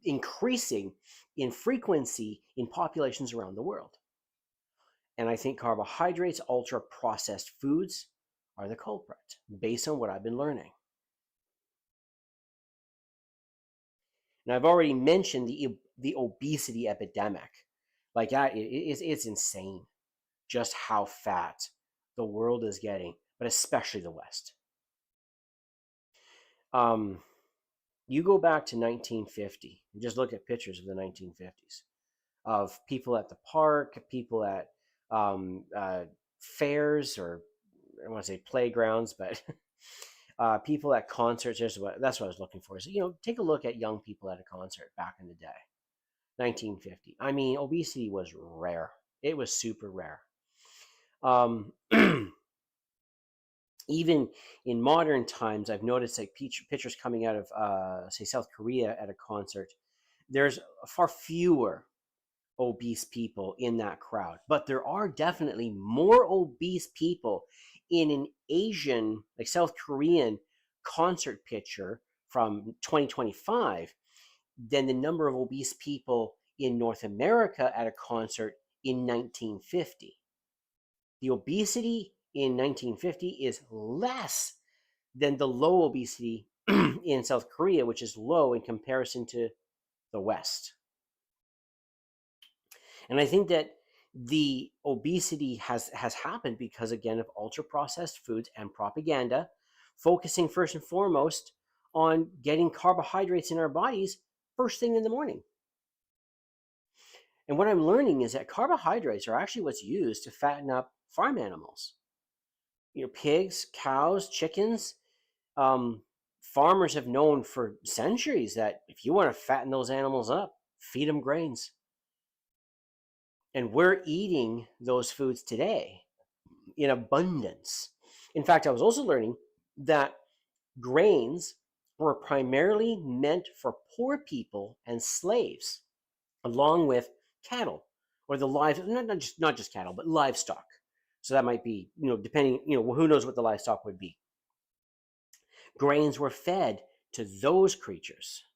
increasing in frequency in populations around the world. And I think carbohydrates, ultra processed foods are the culprit based on what I've been learning. And I've already mentioned the obesity epidemic. Like that, it's insane. just how fat the world is getting, but especially the West. You go back to 1950 and just look at pictures of the 1950s of people at the park, people at fairs, or I want to say playgrounds, but people at concerts. That's what I was looking for. So, take a look at young people at a concert back in the day, 1950. I mean, obesity was rare. It was super rare. Um, Even in modern times, I've noticed like pictures coming out of, say, South Korea at a concert. There's far fewer obese people in that crowd, but there are definitely more obese people in an Asian, like South Korean concert picture from 2025 than the number of obese people in North America at a concert in 1950. The obesity in 1950 is less than the low obesity in South Korea, which is low in comparison to the West. And I think that the obesity has happened because, again, of ultra processed foods and propaganda, focusing first and foremost on getting carbohydrates in our bodies first thing in the morning. And what I'm learning is that carbohydrates are actually what's used to fatten up farm animals. Pigs, cows, chickens. Farmers have known for centuries that if you want to fatten those animals up, feed them grains. And we're eating those foods today in abundance. In fact, I was also learning that grains were primarily meant for poor people and slaves, along with cattle, or the not just cattle, but livestock. So that might be, depending, who knows what the livestock would be. Grains were fed to those creatures.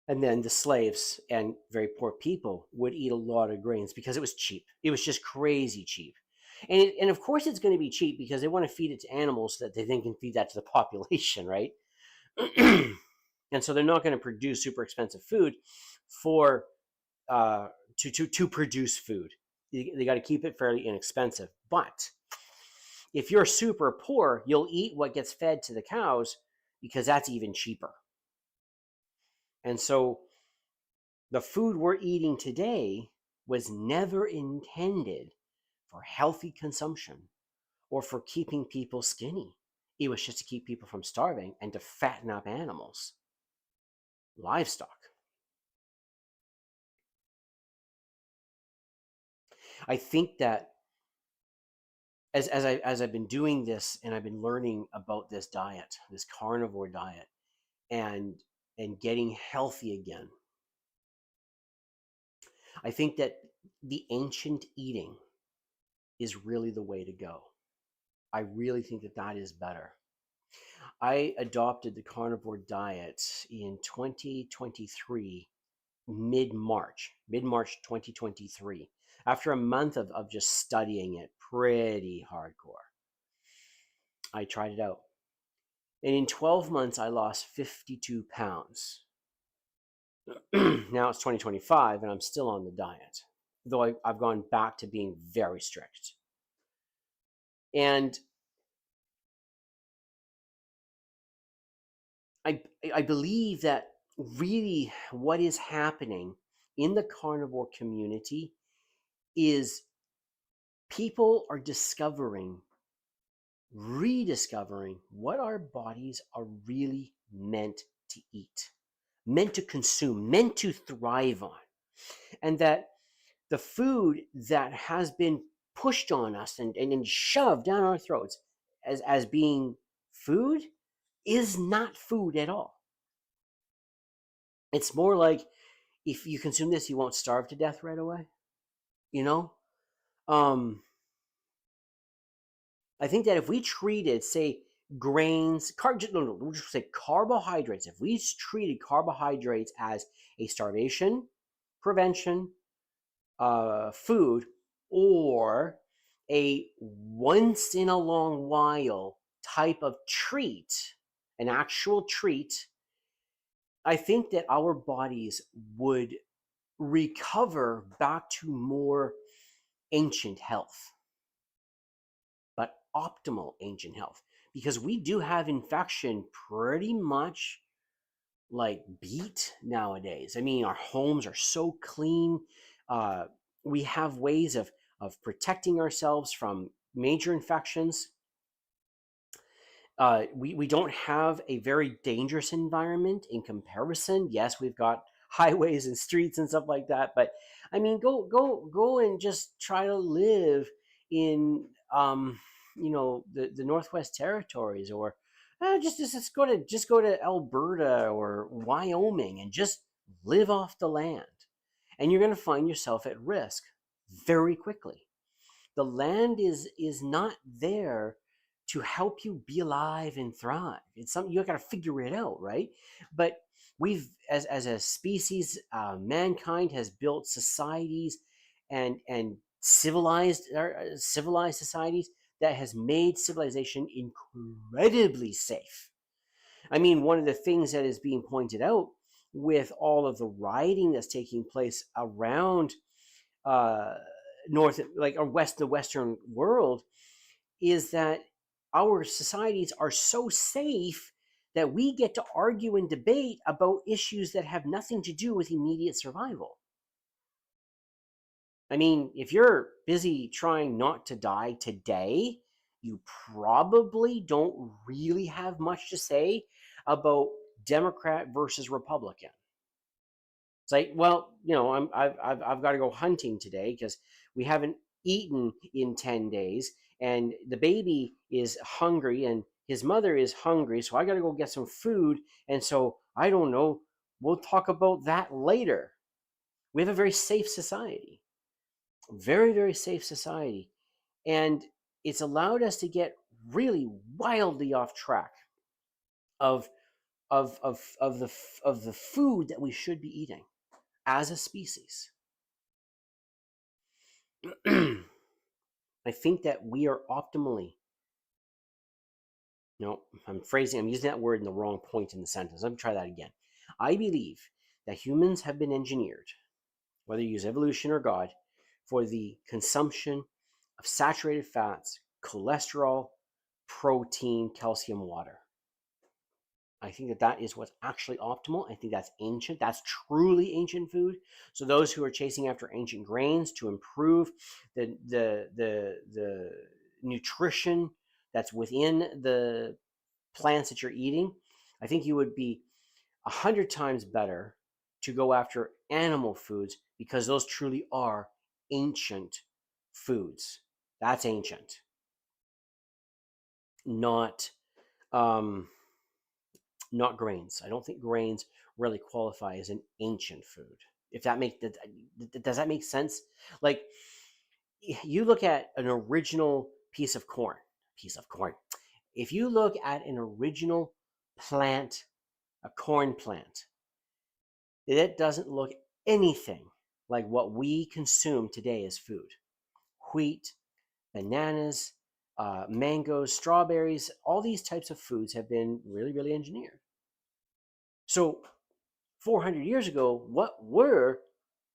And then the slaves and very poor people would eat a lot of grains because it was cheap. It was just crazy cheap. And of course it's going to be cheap because they want to feed it to animals so that they then can feed that to the population, right? And so they're not going to produce super expensive food for to produce food. They got to keep it fairly inexpensive. But if you're super poor, you'll eat what gets fed to the cows because that's even cheaper. And so the food we're eating today was never intended for healthy consumption or for keeping people skinny. It was just to keep people from starving and to fatten up animals, livestock. I think that as I've been doing this and I've been learning about this diet, this carnivore diet, and getting healthy again, I think that the ancient eating is really the way to go. I really think that that is better. I adopted the carnivore diet in 2023, mid-March 2023, after a month of just studying it pretty hardcore. I tried it out. And in 12 months, I lost 52 pounds. Now it's 2025 and I'm still on the diet, though I've gone back to being very strict. And I believe that really what is happening in the carnivore community is people are rediscovering what our bodies are really meant to eat, meant to consume, meant to thrive on. And that the food that has been pushed on us and shoved down our throats as being food is not food at all. It's more like, if you consume this, you won't starve to death right away. You know? I think that if we treated, say, grains, we'll just say carbohydrates, if we treated carbohydrates as a starvation prevention food, or a once in a long while type of treat, an actual treat, I think that our bodies would recover back to more ancient health, but optimal ancient health, because we do have infection pretty much like beat nowadays. I mean, our homes are so clean. Uh, we have ways of protecting ourselves from major infections. We don't have a very dangerous environment in comparison. Yes, we've got highways and streets and stuff like that, but I mean, go and just try to live in the Northwest Territories, or just go to Alberta or Wyoming and just live off the land, and you're going to find yourself at risk very quickly. The land is not there to help you be alive and thrive. It's something you got to figure it out, right? But we've, as a species, mankind has built societies and civilized societies that has made civilization incredibly safe. I mean, one of the things that is being pointed out with all of the rioting that's taking place around uh, north, like or west, the Western world, is that our societies are so safe that we get to argue and debate about issues that have nothing to do with immediate survival. I mean, if you're busy trying not to die today, you probably don't really have much to say about Democrat versus Republican. It's like, well, I've got to go hunting today because we haven't eaten in 10 days, and the baby is hungry and his mother is hungry, so I got to go get some food. And so I don't know, we'll talk about that later. We have a very safe society, very, very safe society. And it's allowed us to get really wildly off track of the food that we should be eating as a species. I think that we are optimally, no, I'm using that word in the wrong point in the sentence. Let me try that again. I believe that humans have been engineered, whether you use evolution or God, for the consumption of saturated fats, cholesterol, protein, calcium, water. I think that that is what's actually optimal. I think that's ancient. That's truly ancient food. So those who are chasing after ancient grains to improve the nutrition that's within the plants that you're eating, I think you would be 100 times better to go after animal foods, because those truly are ancient foods. That's ancient, not um, not grains. I don't think grains really qualify as an ancient food. If that makes does that make sense? Like, you look at an original piece of corn. If you look at an original plant, a corn plant, it doesn't look anything like what we consume today as food. Wheat, bananas, mangoes, strawberries, all these types of foods have been really, really engineered. So 400 years ago, what were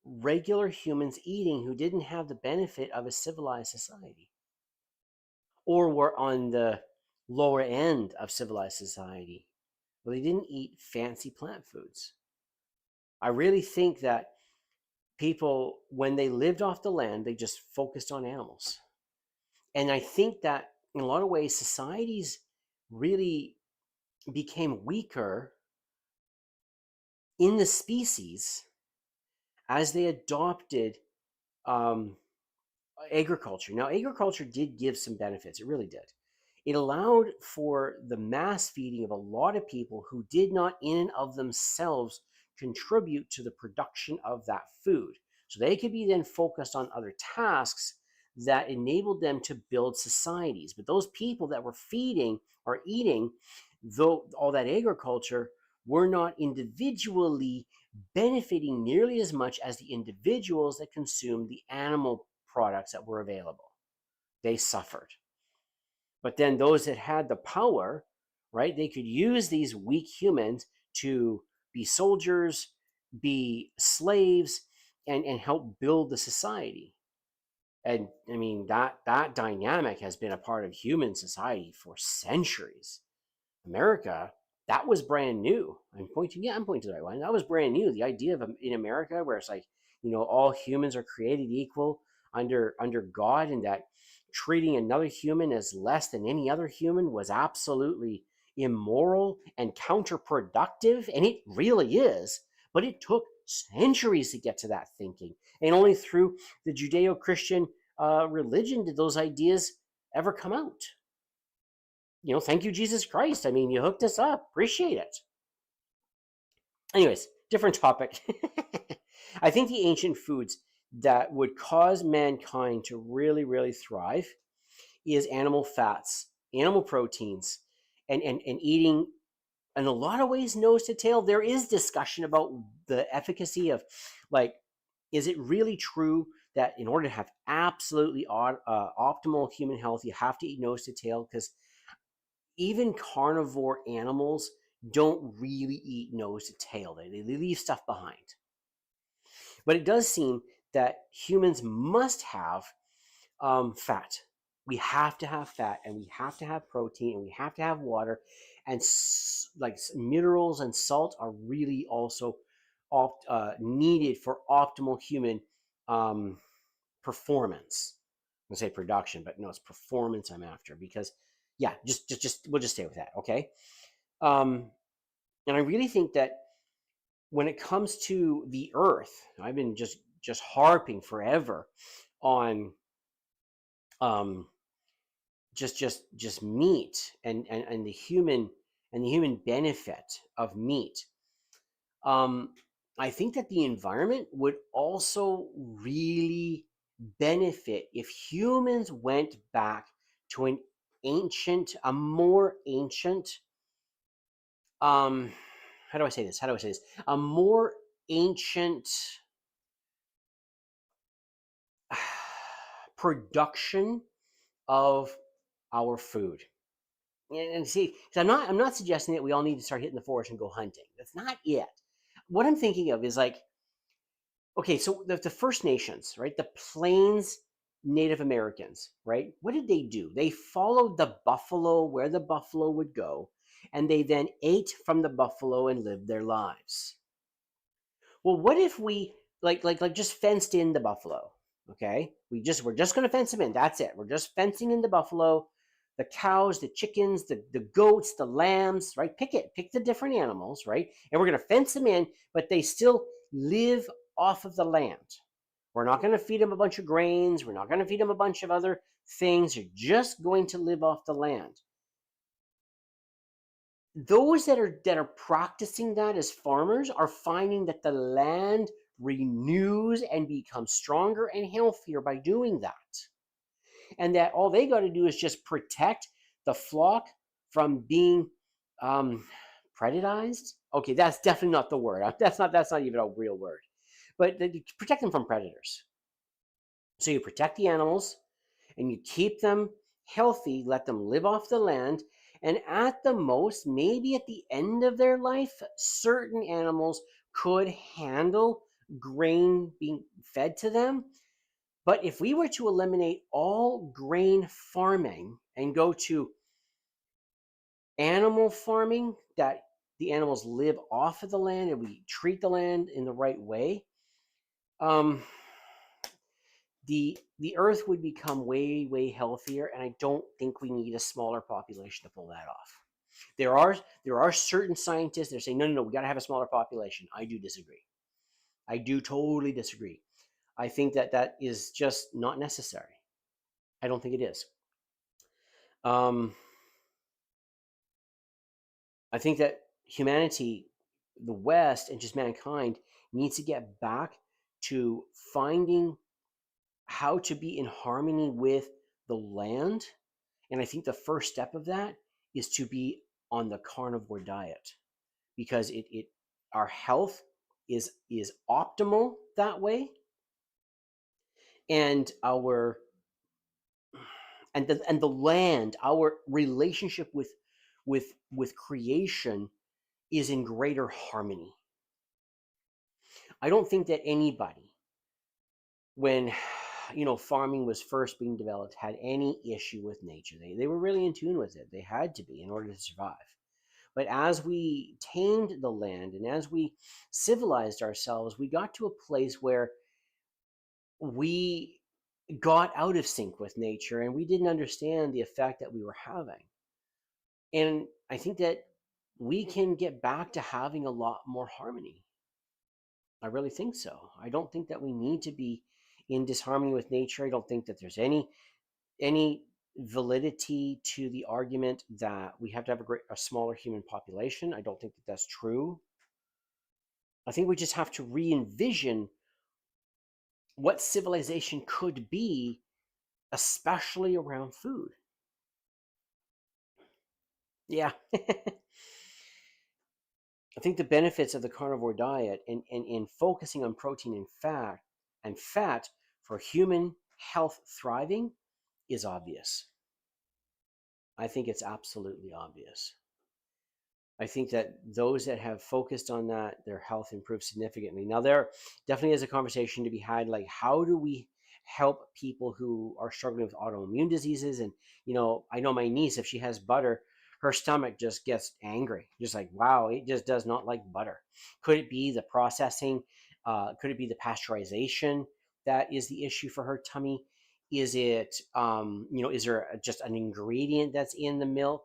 regular humans eating who didn't have the benefit of a civilized society, or were on the lower end of civilized society? Well, they didn't eat fancy plant foods. I really think that people, when they lived off the land, they just focused on animals. And I think that in a lot of ways, societies really became weaker in the species as they adopted um, agriculture. Now, agriculture did give some benefits. It really did. It allowed for the mass feeding of a lot of people who did not in and of themselves contribute to the production of that food. So they could be then focused on other tasks that enabled them to build societies. But those people that were feeding or eating, though all that agriculture, were not individually benefiting nearly as much as the individuals that consumed the animal products that were available. They suffered. But then those that had the power, right, they could use these weak humans to be soldiers, be slaves, and help build the society. And I mean, that dynamic has been a part of human society for centuries. America, that was brand new. I'm pointing to the right one. That was brand new. The idea of in America where it's like, all humans are created equal under God, and that treating another human as less than any other human was absolutely immoral and counterproductive, and it really is. But it took centuries to get to that thinking, and only through the Judeo-Christian religion did those ideas ever come out. Thank you, Jesus Christ. I mean, you hooked us up. Appreciate it. Anyways, different topic. I think the ancient foods that would cause mankind to really, really thrive is animal fats, animal proteins, and eating in a lot of ways nose to tail. There is discussion about the efficacy of, like, is it really true that in order to have absolutely optimal human health, you have to eat nose to tail? Because even carnivore animals don't really eat nose to tail. They leave stuff behind. But it does seem that humans must have fat. We have to have fat, and we have to have protein, and we have to have water, and like minerals and salt are really also needed for optimal human performance. I'm gonna say production, but no, it's performance I'm after, because yeah, just we'll just stay with that, okay? And I really think that when it comes to the earth, I've been just harping forever on just meat and the human benefit of meat. I think that the environment would also really benefit if humans went back to a more ancient, how do I say this? A more ancient production of our food. And see, because I'm not suggesting that we all need to start hitting the forest and go hunting. That's not it. What I'm thinking of is like, okay, so the First Nations, right? The Plains Native Americans, right? What did they do? They followed the buffalo where the buffalo would go, and they then ate from the buffalo and lived their lives. Well, what if we like just fenced in the buffalo? Okay, we're just going to fence them in. That's it. We're just fencing in the buffalo, the cows, the chickens, the goats, the lambs, right? Pick the different animals, right? And we're going to fence them in, but they still live off of the land. We're not going to feed them a bunch of grains. We're not going to feed them a bunch of other things. You're just going to live off the land. Those that are practicing that as farmers are finding that the land renews and becomes stronger and healthier by doing that. And that all they got to do is just protect the flock from being predatorized. Okay, that's definitely not the word. That's not even a real word. But protect them from predators. So you protect the animals and you keep them healthy, let them live off the land. And at the most, maybe at the end of their life, certain animals could handle grain being fed to them. But if we were to eliminate all grain farming and go to animal farming, that the animals live off of the land and we treat the land in the right way, the earth would become way healthier, and I don't think we need a smaller population to pull that off. There are certain scientists that are saying no, we got to have a smaller population. I do disagree. I do totally disagree. I think that is just not necessary. I don't think it is. I think that humanity, the West, and just mankind needs to get back to finding how to be in harmony with the land. And I think the first step of that is to be on the carnivore diet, because our health is optimal that way, and the land, our relationship with creation is in greater harmony. I don't think that anybody, when farming was first being developed, had any issue with nature. They were really in tune with it. They had to be in order to survive. But as we tamed the land and as we civilized ourselves, we got to a place where we got out of sync with nature and we didn't understand the effect that we were having. And I think that we can get back to having a lot more harmony. I really think so. I don't think that we need to be in disharmony with nature. I don't think that there's any validity to the argument that we have to have a smaller human population. I don't think that that's true. I think we just have to re-envision what civilization could be, especially around food. Yeah. I think the benefits of the carnivore diet and in focusing on protein and fat for human health thriving is obvious. I think it's absolutely obvious. I think that those that have focused on that, their health improves significantly. Now, there definitely is a conversation to be had, like how do we help people who are struggling with autoimmune diseases? And I know my niece, if she has butter, her stomach just gets angry, just like, wow, it just does not like butter. Could it be the processing? Could it be the pasteurization that is the issue for her tummy? Is it, is there just an ingredient that's in the milk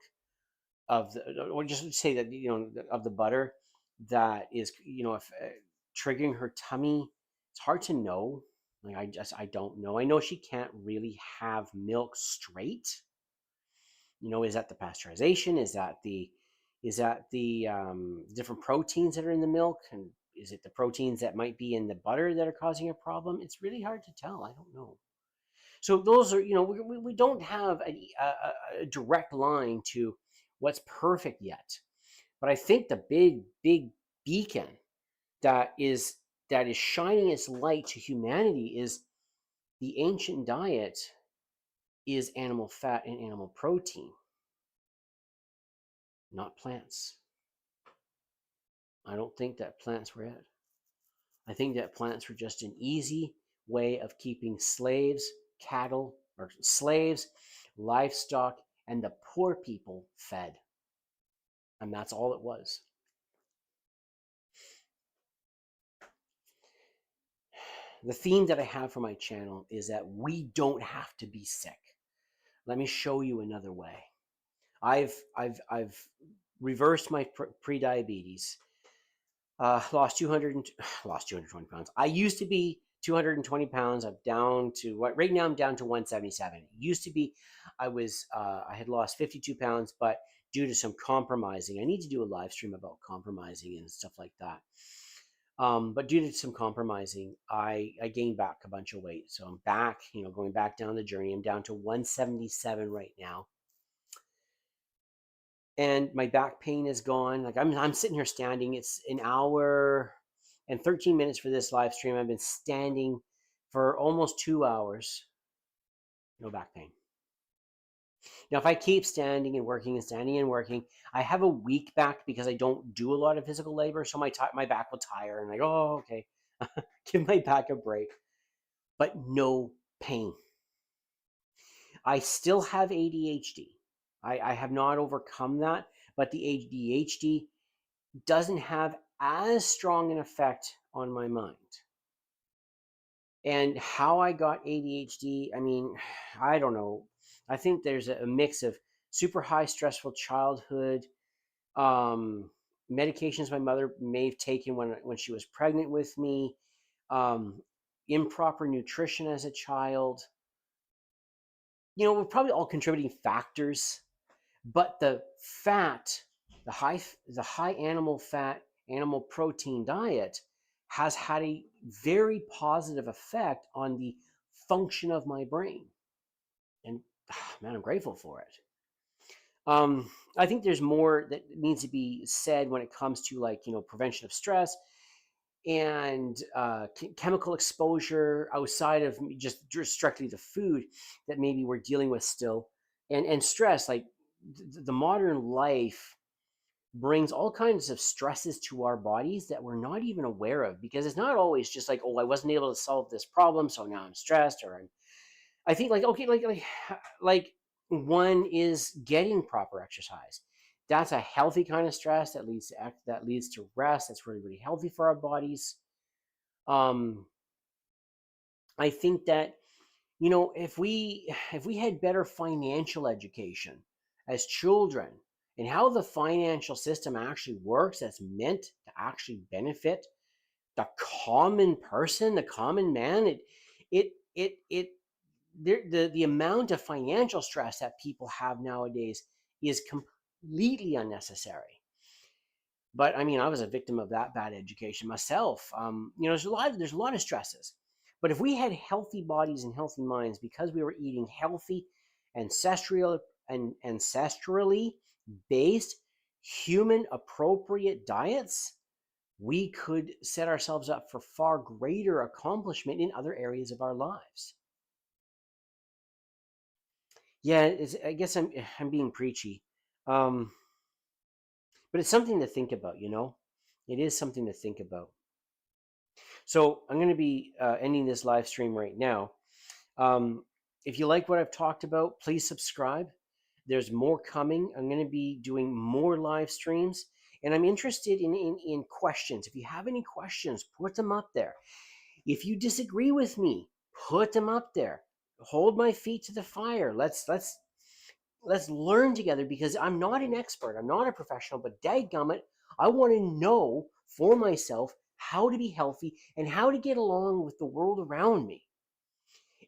of the, or just say that, of the butter that is, if triggering her tummy? It's hard to know. Like, I don't know. I know she can't really have milk straight. Is that the pasteurization? Is that the different proteins that are in the milk? And is it the proteins that might be in the butter that are causing a problem? It's really hard to tell. I don't know. So those are, we don't have a direct line to what's perfect yet. But I think the big beacon that is shining its light to humanity is the ancient diet is animal fat and animal protein, not plants. I don't think that plants were it. I think that plants were just an easy way of keeping slaves, cattle, or slaves, livestock, and the poor people fed. And that's all it was. The theme that I have for my channel is that we don't have to be sick. Let me show you another way. I've reversed my pre-diabetes. Lost 220 pounds. I used to be 220 pounds. I'm down to what right now I'm down to 177. It used to be I had lost 52 pounds, but due to some compromising, I need to do a live stream about compromising and stuff like that. But due to some compromising, I gained back a bunch of weight. So I'm back, going back down the journey. I'm down to 177 right now. And my back pain is gone. Like I'm sitting here standing. It's an hour and 13 minutes for this live stream. I've been standing for almost 2 hours. No back pain. Now, if I keep standing and working and standing and working, I have a weak back because I don't do a lot of physical labor. So my back will tire and I go, oh, okay, give my back a break. But no pain. I still have ADHD. I have not overcome that, but the ADHD doesn't have as strong an effect on my mind. And how I got ADHD, I mean, I don't know. I think there's a mix of super high stressful childhood, medications my mother may have taken when she was pregnant with me, improper nutrition as a child. We're probably all contributing factors, but the high animal fat, animal protein diet has had a very positive effect on the function of my brain. And man, I'm grateful for it. I think there's more that needs to be said when it comes to prevention of stress and chemical exposure outside of just strictly the food that maybe we're dealing with still, and stress. Like the modern life brings all kinds of stresses to our bodies that we're not even aware of, because it's not always just like, oh, I wasn't able to solve this problem, so now I'm stressed, or I think like, okay, like one is getting proper exercise. That's a healthy kind of stress that leads to rest. That's really, really healthy for our bodies. um I think that, if we had better financial education as children, and how the financial system actually works, that's meant to actually benefit the common person, the common man. It the amount of financial stress that people have nowadays is completely unnecessary. But I mean, I was a victim of that bad education myself. There's a lot of stresses. But if we had healthy bodies and healthy minds, because we were eating healthy, ancestral and ancestrally based, human appropriate diets, we could set ourselves up for far greater accomplishment in other areas of our lives. Yeah, I guess I'm being preachy. Um, but it's something to think about. It is something to think about. So I'm going to be ending this live stream right now. Um, if you like what I've talked about, please subscribe. There's more coming. I'm going to be doing more live streams, and I'm interested in questions. If you have any questions, put them up there. If you disagree with me, put them up there. Hold my feet to the fire. Let's learn together, because I'm not an expert. I'm not a professional, but dadgummit, I want to know for myself how to be healthy and how to get along with the world around me.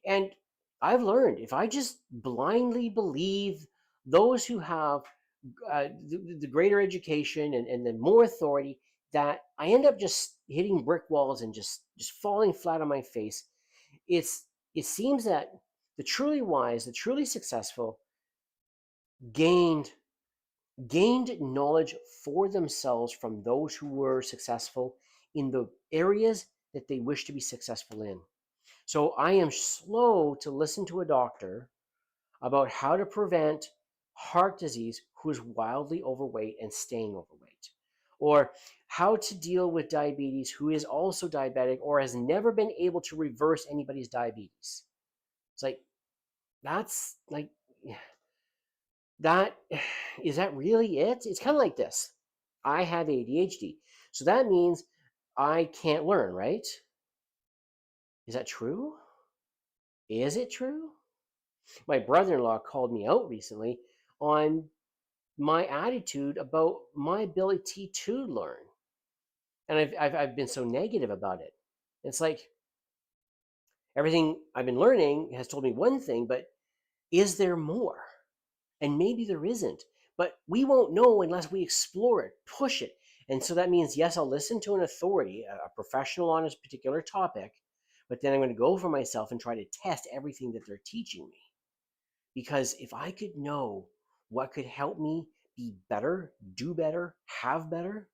And I've learned, if I just blindly believe those who have the greater education and the more authority, that I end up just hitting brick walls and just falling flat on my face. It seems that the truly wise, the truly successful, gained gained knowledge for themselves from those who were successful in the areas that they wish to be successful in. So I am slow to listen to a doctor about how to prevent heart disease who is wildly overweight and staying overweight, or how to deal with diabetes who is also diabetic or has never been able to reverse anybody's diabetes. It's like, that's like, that is that really it? It's kind of like this. I have ADHD. So that means I can't learn, right? Is that true? Is it true? My brother-in-law called me out recently on my attitude about my ability to learn. And I've been so negative about it. It's like, everything I've been learning has told me one thing, but is there more? And maybe there isn't, but we won't know unless we explore it, push it. And so that means, yes, I'll listen to an authority, a professional on a particular topic, but then I'm going to go for myself and try to test everything that they're teaching me. Because if I could know what could help me be better, do better, have better,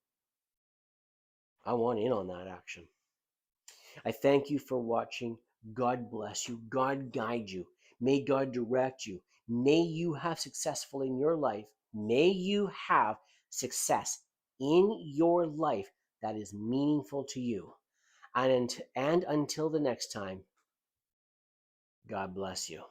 I want in on that action. I thank you for watching. God bless you. God guide you. May God direct you. May you have successful in your life. May you have success in your life that is meaningful to you. And until the next time, God bless you.